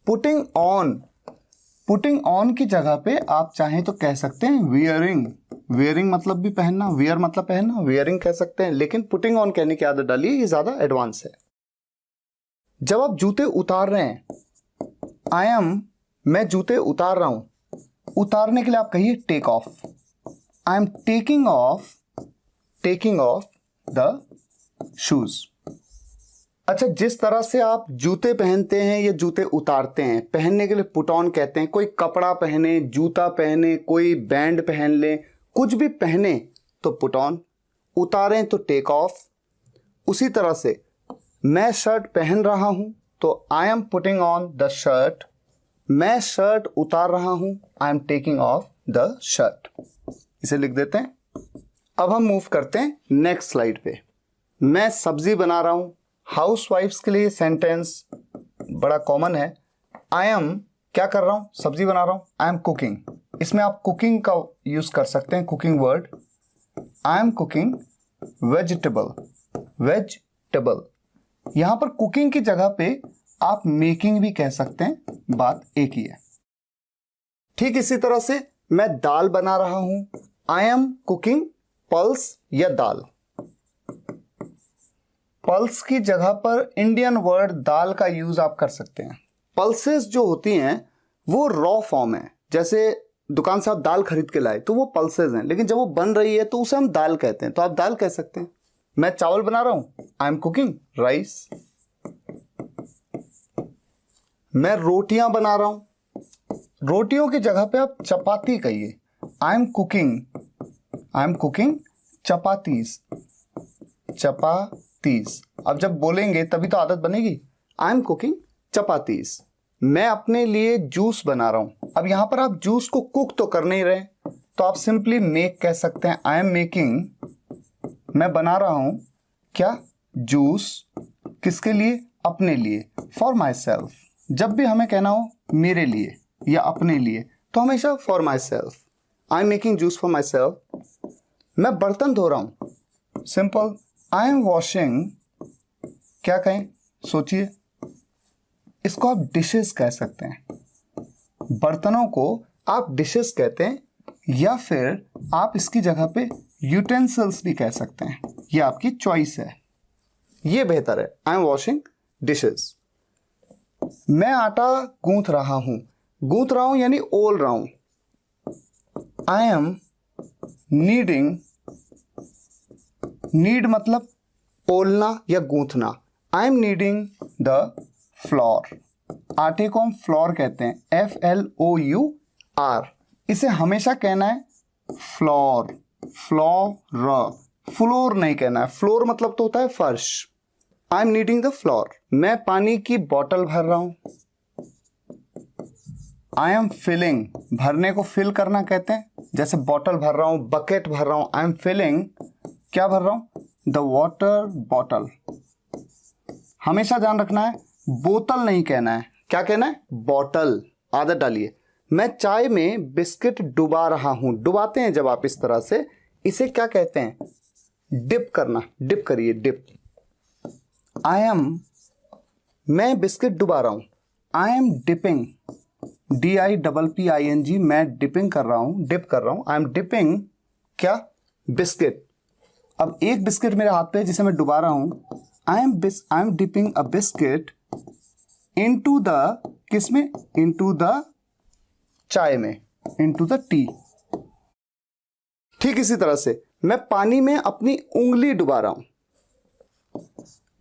पुटिंग ऑन की जगह पे आप चाहें तो कह सकते हैं वियरिंग। वियरिंग मतलब भी पहनना, वियर मतलब पहनना, वियरिंग कह सकते हैं, लेकिन पुटिंग ऑन कहने की आदत डालिए, ये ज्यादा एडवांस है। जब आप जूते उतार रहे हैं, मैं जूते उतार रहा हूं, उतारने के लिए आप कहिए take off. I am taking off the shoes. अच्छा, जिस तरह से आप जूते पहनते हैं या जूते उतारते हैं, पहनने के लिए पुट ऑन कहते हैं। कोई कपड़ा पहने, जूता पहने, कोई बैंड पहन ले, कुछ भी पहने तो पुट ऑन, उतारें तो टेक ऑफ। उसी तरह से मैं शर्ट पहन रहा हूं तो I am putting on the shirt. मैं शर्ट उतार रहा हूं, I am taking off the shirt. इसे लिख देते हैं। अब हम मूव करते हैं नेक्स्ट स्लाइड पे। मैं सब्जी बना रहा हूं, हाउसवाइफ्स के लिए सेंटेंस बड़ा कॉमन है। आई एम क्या कर रहा हूं? सब्जी बना रहा हूं, आई एम कुकिंग। इसमें आप कुकिंग का यूज कर सकते हैं, cooking word. I am cooking vegetable. यहां पर कुकिंग की जगह पे आप मेकिंग भी कह सकते हैं, बात एक ही है। ठीक इसी तरह से मैं दाल बना रहा हूं, आई एम कुकिंग पल्स या दाल। पल्स की जगह पर इंडियन वर्ड दाल का यूज आप कर सकते हैं। पल्सेस जो होती हैं वो रॉ फॉर्म है, जैसे दुकान से आप दाल खरीद के लाए तो वो पल्सेस हैं, लेकिन जब वो बन रही है तो उसे हम दाल कहते हैं, तो आप दाल कह सकते हैं। मैं चावल बना रहा हूं, आई एम कुकिंग राइस। मैं रोटियां बना रहा हूं, रोटियों की जगह पे आप चपाती कहिए, आई एम कुकिंग चपातीज। अब जब बोलेंगे तभी तो आदत बनेगी, आई एम कुकिंग चपातीज। मैं अपने लिए जूस बना रहा हूं। अब यहां पर आप जूस को कुक तो कर नहीं रहे, तो आप सिंपली मेक कह सकते हैं, आई एम मेकिंग। मैं बना रहा हूं क्या? जूस। किसके लिए? अपने लिए, फॉर माई सेल्फ। जब भी हमें कहना हो मेरे लिए या अपने लिए तो हमेशा for my self, I am making juice for my self. मैं बर्तन धो रहा हूं, सिंपल, आई एम वॉशिंग। क्या कहें? सोचिए, इसको आप डिशेस कह सकते हैं। बर्तनों को आप डिशेस कहते हैं, या फिर आप इसकी जगह पे यूटेंसिल्स भी कह सकते हैं, ये आपकी चॉइस है, ये बेहतर है। I M washing dishes. मैं आटा गूंथ रहा हूं यानी ओल रहा हूं, आई एम नीडिंग। नीड मतलब ओलना या गूंथना, I am needing the flour. आटे को हम फ्लोर कहते हैं, FLOUR। इसे हमेशा कहना है फ्लोर, फ्लोर, फ्लोर नहीं कहना है, फ्लोर मतलब तो होता है फर्श। I am needing the floor. मैं पानी की बोतल भर रहा हूं। आई एम फिलिंग, भरने को फिल करना कहते हैं, जैसे बॉटल भर रहा हूं, बकेट भर रहा हूं। आई एम फिलिंग, क्या भर रहा हूं? The water bottle. हमेशा ध्यान रखना है, बोतल नहीं कहना है, क्या कहना है? बॉटल। आदत डालिए। मैं चाय में बिस्किट डुबा रहा हूं। डुबाते हैं जब आप इस तरह से, इसे क्या कहते हैं? डिप करना। डिप करिए, डिप। आई एम, मैं बिस्किट डुबा रहा हूं। आई एम डिपिंग, DIPPING, मैं डिपिंग कर रहा हूं, डिप कर रहा हूं। आई एम डिपिंग क्या? बिस्किट। अब एक बिस्किट मेरे हाथ पे है जिसे मैं डुबा रहा हूं। I M dipping a biscuit into the, किसमें? इनटू द चाय में, इनटू द टी। ठीक इसी तरह से मैं पानी में अपनी उंगली डुबा रहा हूं।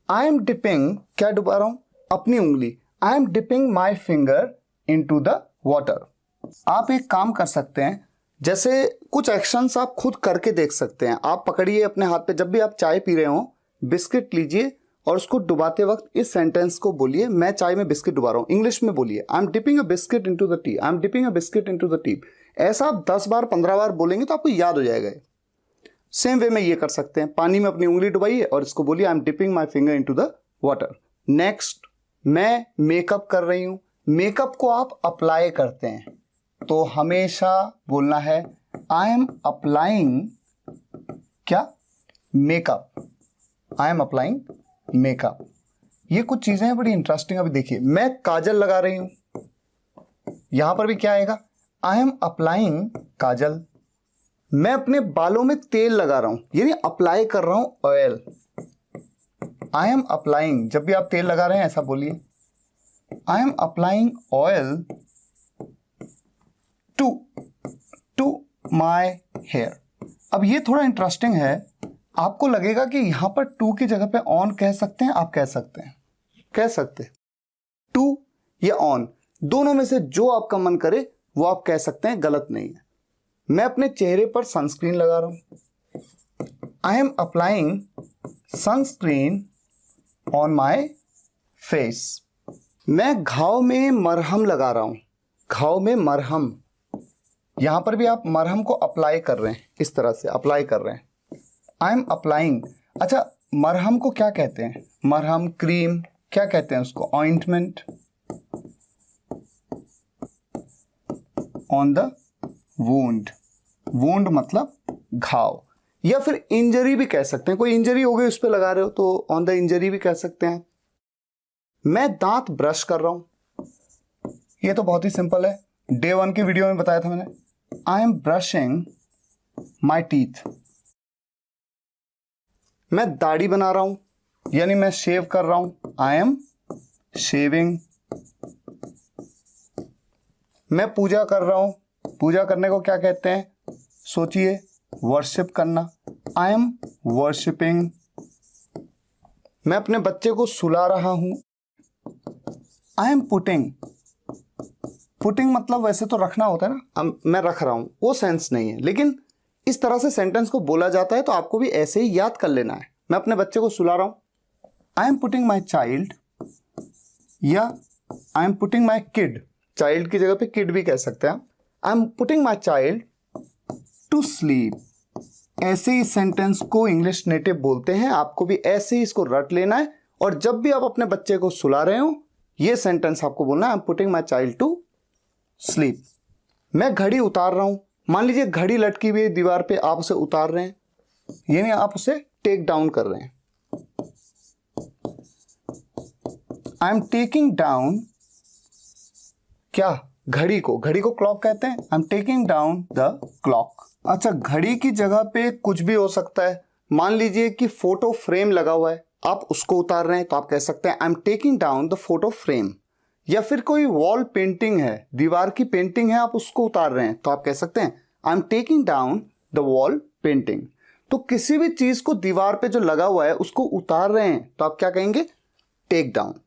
आई एम डिपिंग, क्या डुबा रहा हूं? अपनी उंगली। I am dipping my finger into the water. आप एक काम कर सकते हैं, जैसे कुछ एक्शंस आप खुद करके देख सकते हैं। आप पकड़िए अपने हाथ पे, जब भी आप चाय पी रहे हो, बिस्किट लीजिए और उसको डुबाते वक्त इस सेंटेंस को बोलिए, मैं चाय में बिस्किट डुबा रहा हूं। इंग्लिश में बोलिए, I M dipping a biscuit into the T. I am dipping a biscuit into the T. ऐसा आप 10 बार 15 बार बोलेंगे तो आपको याद हो जाएगा। सेम वे में ये कर सकते हैं, पानी में अपनी उंगली डुबाइए और इसको बोलिए, I M dipping my finger into the water. Next, मैं मेकअप कर रही हूं। मेकअप को आप अप्लाई करते हैं तो हमेशा बोलना है, आई एम अप्लाइंग क्या? Makeup. I am applying makeup. ये कुछ चीजें हैं बड़ी इंटरेस्टिंग। अभी देखिए, मैं काजल लगा रही हूं, यहां पर भी क्या आएगा? आई एम अप्लाइंग काजल। मैं अपने बालों में तेल लगा रहा हूं, यानी अप्लाई कर रहा हूं ऑयल। आई एम अप्लाइंग, जब भी आप तेल लगा रहे हैं ऐसा बोलिए, I am applying oil to my hair. अब ये थोड़ा इंटरेस्टिंग है, आपको लगेगा कि यहां पर टू की जगह पे ऑन कह सकते हैं। आप कह सकते हैं, कह सकते हैं टू या ऑन, दोनों में से जो आपका मन करे वो आप कह सकते हैं, गलत नहीं है। मैं अपने चेहरे पर सनस्क्रीन लगा रहा हूं। I am applying sunscreen on my face. मैं घाव में मरहम लगा रहा हूं। घाव में मरहम, यहां पर भी आप मरहम को अप्लाई कर रहे हैं, इस तरह से अप्लाई कर रहे हैं। आई एम अप्लाइंग, अच्छा मरहम को क्या कहते हैं? मरहम, क्रीम, क्या कहते हैं उसको? Ointment. On the wound, wound मतलब घाव, या फिर इंजरी भी कह सकते हैं। कोई इंजरी हो गई उस पर लगा रहे हो तो ऑन द इंजरी भी कह सकते हैं। मैं दांत ब्रश कर रहा हूं, ये तो बहुत ही सिंपल है, डे 1 की वीडियो में बताया था मैंने। I am brushing my teeth. मैं दाढ़ी बना रहा हूं, यानी मैं शेव कर रहा हूं, आई एम शेविंग। मैं पूजा कर रहा हूं, पूजा करने को क्या कहते हैं? सोचिए, वर्शिप करना, आई एम वर्शिपिंग। मैं अपने बच्चे को सुला रहा हूं, आई एम पुटिंग। पुटिंग मतलब वैसे तो रखना होता है ना, मैं रख रहा हूं, वो सेंस नहीं है, लेकिन इस तरह से सेंटेंस को बोला जाता है तो आपको भी ऐसे ही याद कर लेना है। मैं अपने बच्चे को सुला रहा हूं, I am putting my child, या I am putting my kid. Child की जगह पे किड भी कह सकते हैं। I am putting my child to sleep. ऐसे ही सेंटेंस को इंग्लिश नेटिव बोलते हैं। आपको भी ऐसे ही इसको रट लेना है, और जब भी आप अपने बच्चे को सुला रहे हो ये सेंटेंस आपको बोलना है, I am putting my child to sleep. मैं घड़ी उतार रहा हूं, मान लीजिए घड़ी लटकी हुई दीवार पे, आप उसे उतार रहे हैं, यानी आप उसे टेक डाउन कर रहे हैं। आई एम टेकिंग डाउन क्या? घड़ी को, घड़ी को क्लॉक कहते हैं। I am taking down the clock. अच्छा, घड़ी की जगह पे कुछ भी हो सकता है। मान लीजिए कि फोटो फ्रेम लगा हुआ है, आप उसको उतार रहे हैं तो आप कह सकते हैं I am taking down the photo frame. या फिर कोई वॉल पेंटिंग है, दीवार की पेंटिंग है, आप उसको उतार रहे हैं तो आप कह सकते हैं I am taking down the wall painting. तो किसी भी चीज को दीवार पे जो लगा हुआ है उसको उतार रहे हैं तो आप क्या कहेंगे? Take down.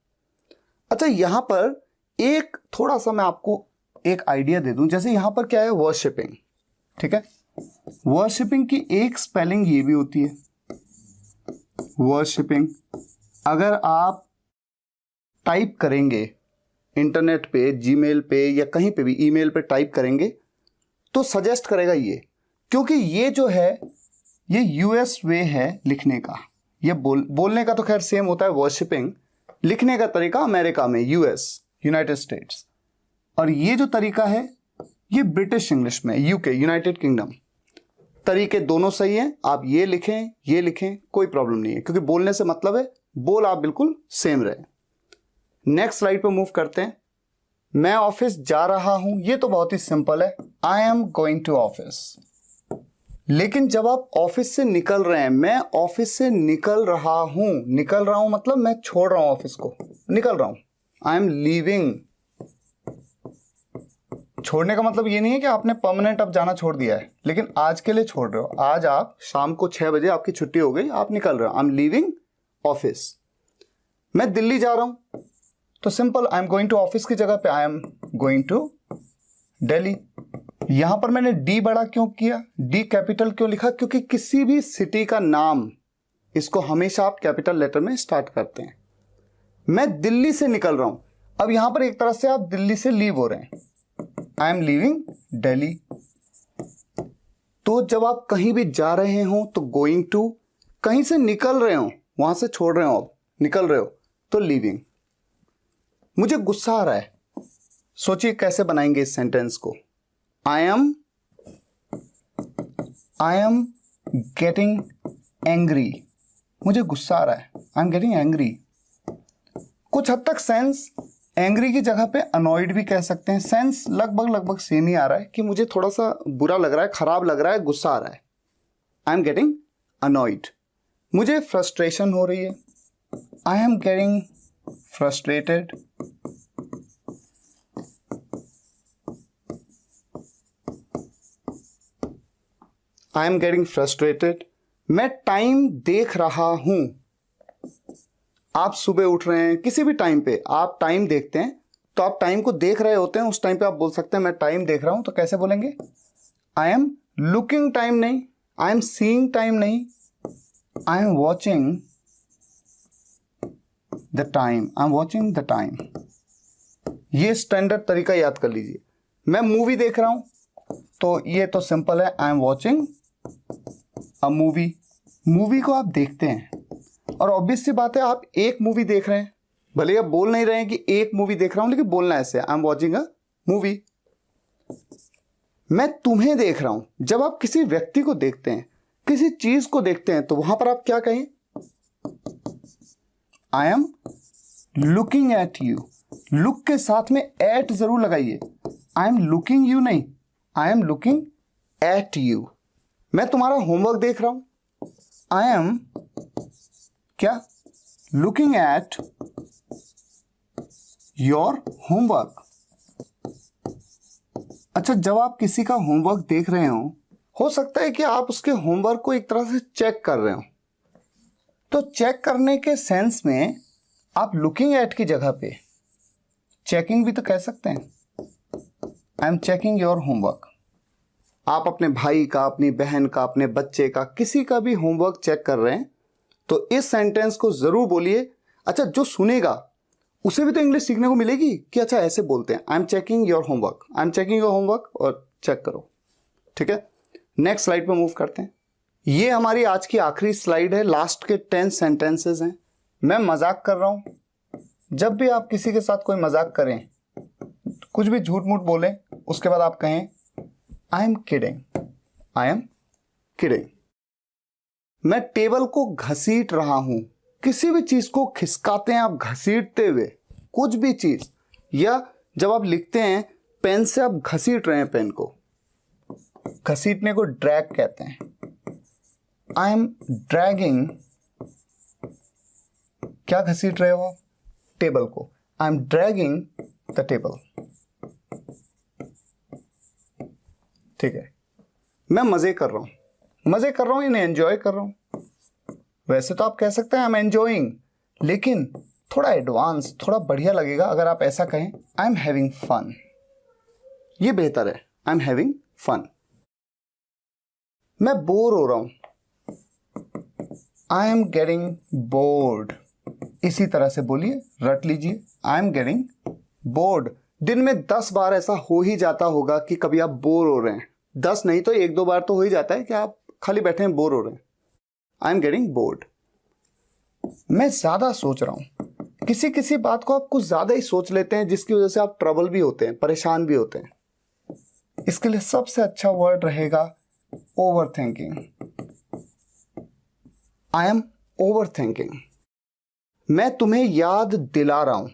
अच्छा, यहां पर एक थोड़ा सा मैं आपको एक आइडिया दे दूं, जैसे यहां पर क्या है? वर्शिपिंग, ठीक है, वर्शिपिंग की एक स्पेलिंग ये भी होती है, वर्शिपिंग। अगर आप टाइप करेंगे इंटरनेट पे, जीमेल पे या कहीं पे भी ईमेल पे टाइप करेंगे तो सजेस्ट करेगा ये, क्योंकि ये जो है ये यूएस वे है लिखने का। ये बोलने का तो खैर सेम होता है वर्शिपिंग, लिखने का तरीका अमेरिका में, यूएस, यूनाइटेड स्टेट्स। और ये जो तरीका है ये ब्रिटिश इंग्लिश में, यूके, यूनाइटेड किंगडम। तरीके दोनों सही हैं, आप ये लिखें कोई प्रॉब्लम नहीं है, क्योंकि बोलने से मतलब है बोल आप बिल्कुल सेम रहे। नेक्स्ट स्लाइड पे मूव करते हैं। मैं ऑफिस जा रहा हूं, ये तो बहुत ही सिंपल है, I am going to office. लेकिन जब आप ऑफिस से निकल रहे हैं, मैं ऑफिस से निकल रहा हूं मतलब मैं छोड़ रहा हूं ऑफिस को, निकल रहा हूं, आई एम लीविंग। छोड़ने का मतलब ये नहीं है कि आपने परमानेंट अब जाना छोड़ दिया है, लेकिन आज के लिए छोड़ रहे हो। आज आप शाम को 6 बजे आपकी छुट्टी हो गई, आप निकल रहे हो, आई एम लीविंग ऑफिस। मैं दिल्ली जा रहा हूं तो simple, I am going to office की जगह पे I am going to Delhi. यहां पर मैंने डी बड़ा क्यों किया, डी कैपिटल क्यों लिखा, क्योंकि किसी भी सिटी का नाम इसको हमेशा आप कैपिटल लेटर में स्टार्ट करते हैं। मैं दिल्ली से निकल रहा हूं, अब यहां पर एक तरह से आप दिल्ली से लीव हो रहे हैं, आई एम लीविंग दिल्ली। तो जब आप कहीं भी जा रहे हो तो गोइंग टू, कहीं से निकल रहे हो, वहां से छोड़ रहे हो, आप निकल रहे हो तो लीविंग। मुझे गुस्सा आ रहा है, सोचिए कैसे बनाएंगे इस सेंटेंस को। आई एम गेटिंग एंग्री, मुझे गुस्सा आ रहा है, आई एम गेटिंग एंग्री। कुछ हद तक सेंस एंग्री की जगह पे अनॉयड भी कह सकते हैं, सेंस लगभग सेम ही आ रहा है कि मुझे थोड़ा सा बुरा लग रहा है, खराब लग रहा है, गुस्सा आ रहा है, आई एम गेटिंग अनॉयड। मुझे फ्रस्ट्रेशन हो रही है, I am getting frustrated. I am getting frustrated. मैं टाइम देख रहा हूं, आप सुबह उठ रहे हैं, किसी भी टाइम पे आप टाइम देखते हैं तो आप टाइम को देख रहे होते हैं, उस टाइम पे आप बोल सकते हैं मैं टाइम देख रहा हूं। तो कैसे बोलेंगे, आई एम लुकिंग टाइम नहीं, आई एम सीइंग टाइम नहीं, I am watching the time, I am watching the time. ये स्टैंडर्ड तरीका याद कर लीजिए। मैं मूवी देख रहा हूं तो ये तो सिंपल है, I am watching a movie. Movie को आप देखते हैं, और ऑब्वियस सी बात है आप एक मूवी देख रहे हैं, भले आप बोल नहीं रहे हैं कि एक मूवी देख रहा हूं, लेकिन बोलना ऐसे, I am watching a movie. मैं तुम्हें देख रहा हूं, जब आप किसी व्यक्ति को देखते हैं, किसी चीज को देखते हैं, तो वहां पर आप क्या कहें, I am looking at you. Look के साथ में एट जरूर लगाइए, आई एम लुकिंग यू नहीं, I am looking at you. मैं तुम्हारा होमवर्क देख रहा हूं, आई एम क्या, लुकिंग एट योर होमवर्क। अच्छा, जब आप किसी का होमवर्क देख रहे हो सकता है कि आप उसके होमवर्क को एक तरह से चेक कर रहे हो, तो चेक करने के सेंस में आप लुकिंग एट की जगह पे चेकिंग भी तो कह सकते हैं, I am checking your homework. आप अपने भाई का, अपनी बहन का, अपने बच्चे का, किसी का भी होमवर्क चेक कर रहे हैं तो इस सेंटेंस को जरूर बोलिए। अच्छा, जो सुनेगा उसे भी तो इंग्लिश सीखने को मिलेगी कि अच्छा ऐसे बोलते हैं, I am checking your homework, I am checking your homework, और चेक करो। ठीक है, नेक्स्ट स्लाइड पे मूव करते हैं। ये हमारी आज की आखिरी स्लाइड है, लास्ट के 10 सेंटेंसेस हैं। मैं मजाक कर रहा हूं, जब भी आप किसी के साथ कोई मजाक करें, कुछ भी झूठ मूठ बोलें, उसके बाद आप कहें I am kidding, I am kidding. मैं टेबल को घसीट रहा हूं, किसी भी चीज को खिसकाते हैं आप घसीटते हुए, कुछ भी चीज, या जब आप लिखते हैं पेन से आप घसीट रहे हैं पेन को, घसीटने को ड्रैग कहते हैं, आई एम ड्रैगिंग। क्या घसीट रहे हो, टेबल को, I am dragging the table. ठीक है, मैं मजे कर रहा हूं यानी एंजॉय कर रहा हूं। वैसे तो आप कह सकते हैं आई एम एंजॉइंग, लेकिन थोड़ा एडवांस, थोड़ा बढ़िया लगेगा अगर आप ऐसा कहें आई एम हैविंग फन। ये बेहतर है, आई एम हैविंग फन। मैं बोर हो रहा हूं, आई एम गेटिंग बोर्ड। इसी तरह से बोलिए, रट लीजिए, आई एम गेटिंग बोर्ड। दिन में 10 बार ऐसा हो ही जाता होगा कि कभी आप बोर हो रहे हैं। 10 नहीं तो 1-2 बार तो हो ही जाता है कि आप खाली बैठे हैं, बोर हो रहे हैं। I am getting bored. मैं ज्यादा सोच रहा हूं। किसी किसी बात को आप कुछ ज्यादा ही सोच लेते हैं, जिसकी वजह से आप ट्रबल भी होते हैं, परेशान भी होते हैं। इसके लिए सबसे अच्छा वर्ड रहेगा over thinking. I am over thinking. मैं तुम्हें याद दिला रहा हूं।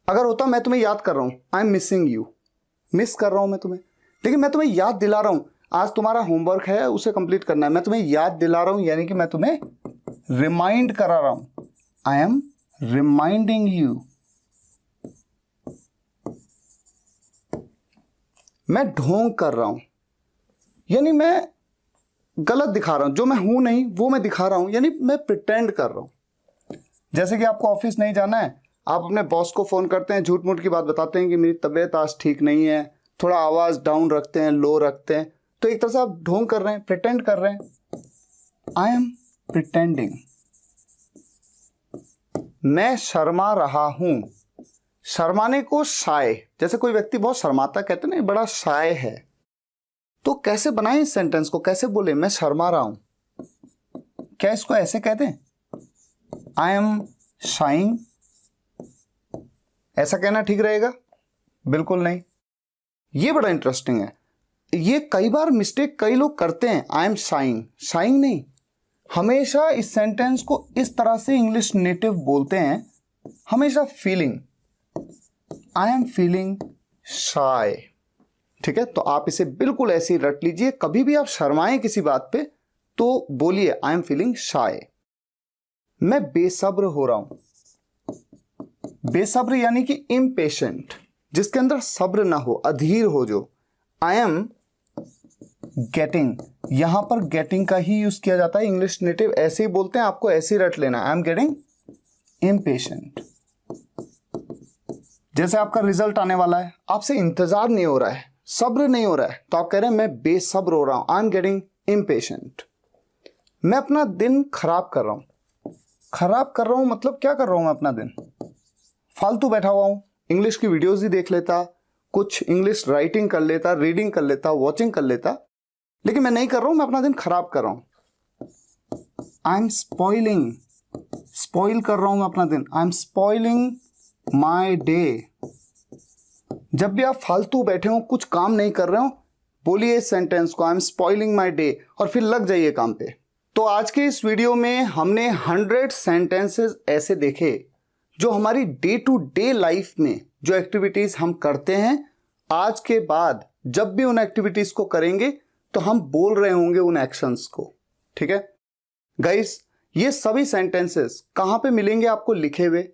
अगर होता मैं तुम्हें याद कर रहा हूं, I am missing you, miss कर रहा हूं मैं तुम्हें, लेकिन मैं तुम्हें याद दिला रहा हूं, आज तुम्हारा होमवर्क है, उसे कंप्लीट करना है, मैं तुम्हें याद दिला रहा हूं, यानी कि मैं तुम्हें रिमाइंड करा रहा हूं। I M reminding you. मैं ढोंग कर रहा हूं, यानी मैं गलत दिखा रहा हूं, जो मैं हूं नहीं वो मैं दिखा रहा हूं, यानी मैं प्रिटेंड कर रहा हूं। जैसे कि आपको ऑफिस नहीं जाना है, आप अपने बॉस को फोन करते हैं, झूठ मूठ की बात बताते हैं कि मेरी तबीयत आज ठीक नहीं है, थोड़ा आवाज डाउन रखते हैं, लो रखते हैं, तो एक तरह से आप ढोंग कर रहे हैं, प्रिटेंड कर रहे हैं। I M pretending. मैं शर्मा रहा हूं। शर्माने को शाय, जैसे कोई व्यक्ति बहुत शर्माता, कहते ना बड़ा शाय है, तो कैसे बनाएं इस सेंटेंस को, कैसे बोले मैं शर्मा रहा हूं? क्या इसको ऐसे कहते हैं, आई एम शाइंग? ऐसा कहना ठीक रहेगा? बिल्कुल नहीं। ये बड़ा इंटरेस्टिंग है, ये कई बार मिस्टेक कई लोग करते हैं। आई एम शाइंग, शाइंग नहीं। हमेशा इस सेंटेंस को इस तरह से इंग्लिश नेटिव बोलते हैं, हमेशा फीलिंग। आई एम फीलिंग शाय। ठीक है, तो आप इसे बिल्कुल ऐसे ही रट लीजिए। कभी भी आप शर्माएं किसी बात पे तो बोलिए आई एम फीलिंग शाय। मैं बेसब्र हो रहा हूं। बेसब्र यानी कि इम्पेशेंट, जिसके अंदर सब्र ना हो, अधीर हो जो। आई एम गेटिंग, यहां पर गेटिंग का ही यूज किया जाता है, इंग्लिश नेटिव ऐसे ही बोलते हैं, आपको ऐसे ही रट लेना। I am getting impatient. जैसे आपका रिजल्ट आने वाला है, आपसे इंतजार नहीं हो रहा है, सब्र नहीं हो रहा है, तो आप कह रहे हैं मैं बेसब्र हो रहा हूं, आई एम गेटिंग इम्पेशेंट। मैं अपना दिन खराब कर रहा हूं। खराब कर रहा हूं मतलब क्या कर रहा हूं मैं अपना दिन? फालतू बैठा हुआ हूं, इंग्लिश की वीडियोस ही देख लेता, कुछ इंग्लिश राइटिंग कर लेता, रीडिंग कर लेता, वॉचिंग कर लेता, लेकिन मैं नहीं कर रहा हूं, मैं अपना दिन खराब कर रहा हूं। आई एम स्पॉइलिंग, स्पॉइल कर रहा हूं मैं अपना दिन। I am spoiling my day. जब भी आप फालतू बैठे हो, कुछ काम नहीं कर रहे हो, बोलिए इस सेंटेंस को, I am spoiling my day, और फिर लग जाइए काम पे। तो आज के इस वीडियो में हमने 100 सेंटेंसेस ऐसे देखे जो हमारी डे टू डे लाइफ में जो एक्टिविटीज हम करते हैं, आज के बाद जब भी उन एक्टिविटीज को करेंगे तो हम बोल रहे होंगे उन एक्शंस को। ठीक है गाइस, ये सभी सेंटेंसेस कहां पे मिलेंगे आपको लिखे हुए?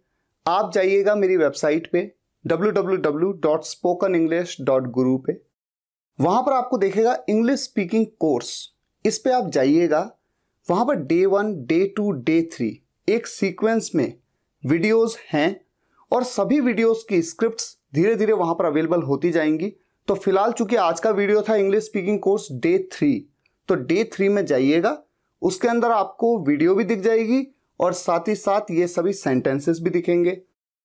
आप जाइएगा मेरी वेबसाइट पे www.spokenenglish.guru पे, वहां पर आपको देखेगा इंग्लिश स्पीकिंग कोर्स, इस पे आप जाइएगा। वहां पर डे 1, डे 2, डे 3 एक सीक्वेंस में वीडियोस हैं, और सभी वीडियोस की स्क्रिप्ट्स धीरे धीरे वहां पर अवेलेबल होती जाएंगी। तो फिलहाल चूंकि आज का वीडियो था इंग्लिश स्पीकिंग कोर्स डे 3, तो डे 3 में जाइएगा, उसके अंदर आपको वीडियो भी दिख जाएगी और साथ ही साथ ये सभी सेंटेंसेस भी दिखेंगे।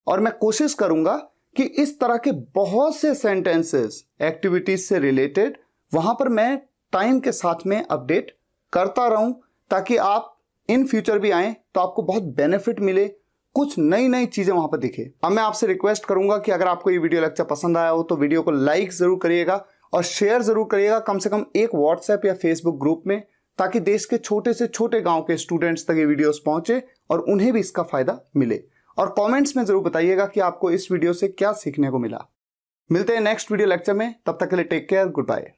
और मैं कोशिश करूंगा कि इस तरह के बहुत से सेंटेंसेस एक्टिविटीज से रिलेटेड वहां पर मैं टाइम के साथ में अपडेट करता रहूं, ताकि आप इन फ्यूचर भी आए तो आपको बहुत बेनिफिट मिले, कुछ नई नई चीजें वहां पर दिखे। अब मैं आपसे रिक्वेस्ट करूंगा कि अगर आपको ये वीडियो लेक्चर पसंद आया हो तो वीडियो को लाइक जरूर करिएगा और शेयर जरूर करिएगा, कम से कम एक व्हाट्सएप या फेसबुक ग्रुप में, ताकि देश के छोटे से छोटे गांव के स्टूडेंट्स तक ये वीडियोस पहुंचे और उन्हें भी इसका फायदा मिले। और कमेंट्स में जरूर बताइएगा कि आपको इस वीडियो से क्या सीखने को मिला। मिलते हैं नेक्स्ट वीडियो लेक्चर में, तब तक के लिए टेक केयर, गुड बाय।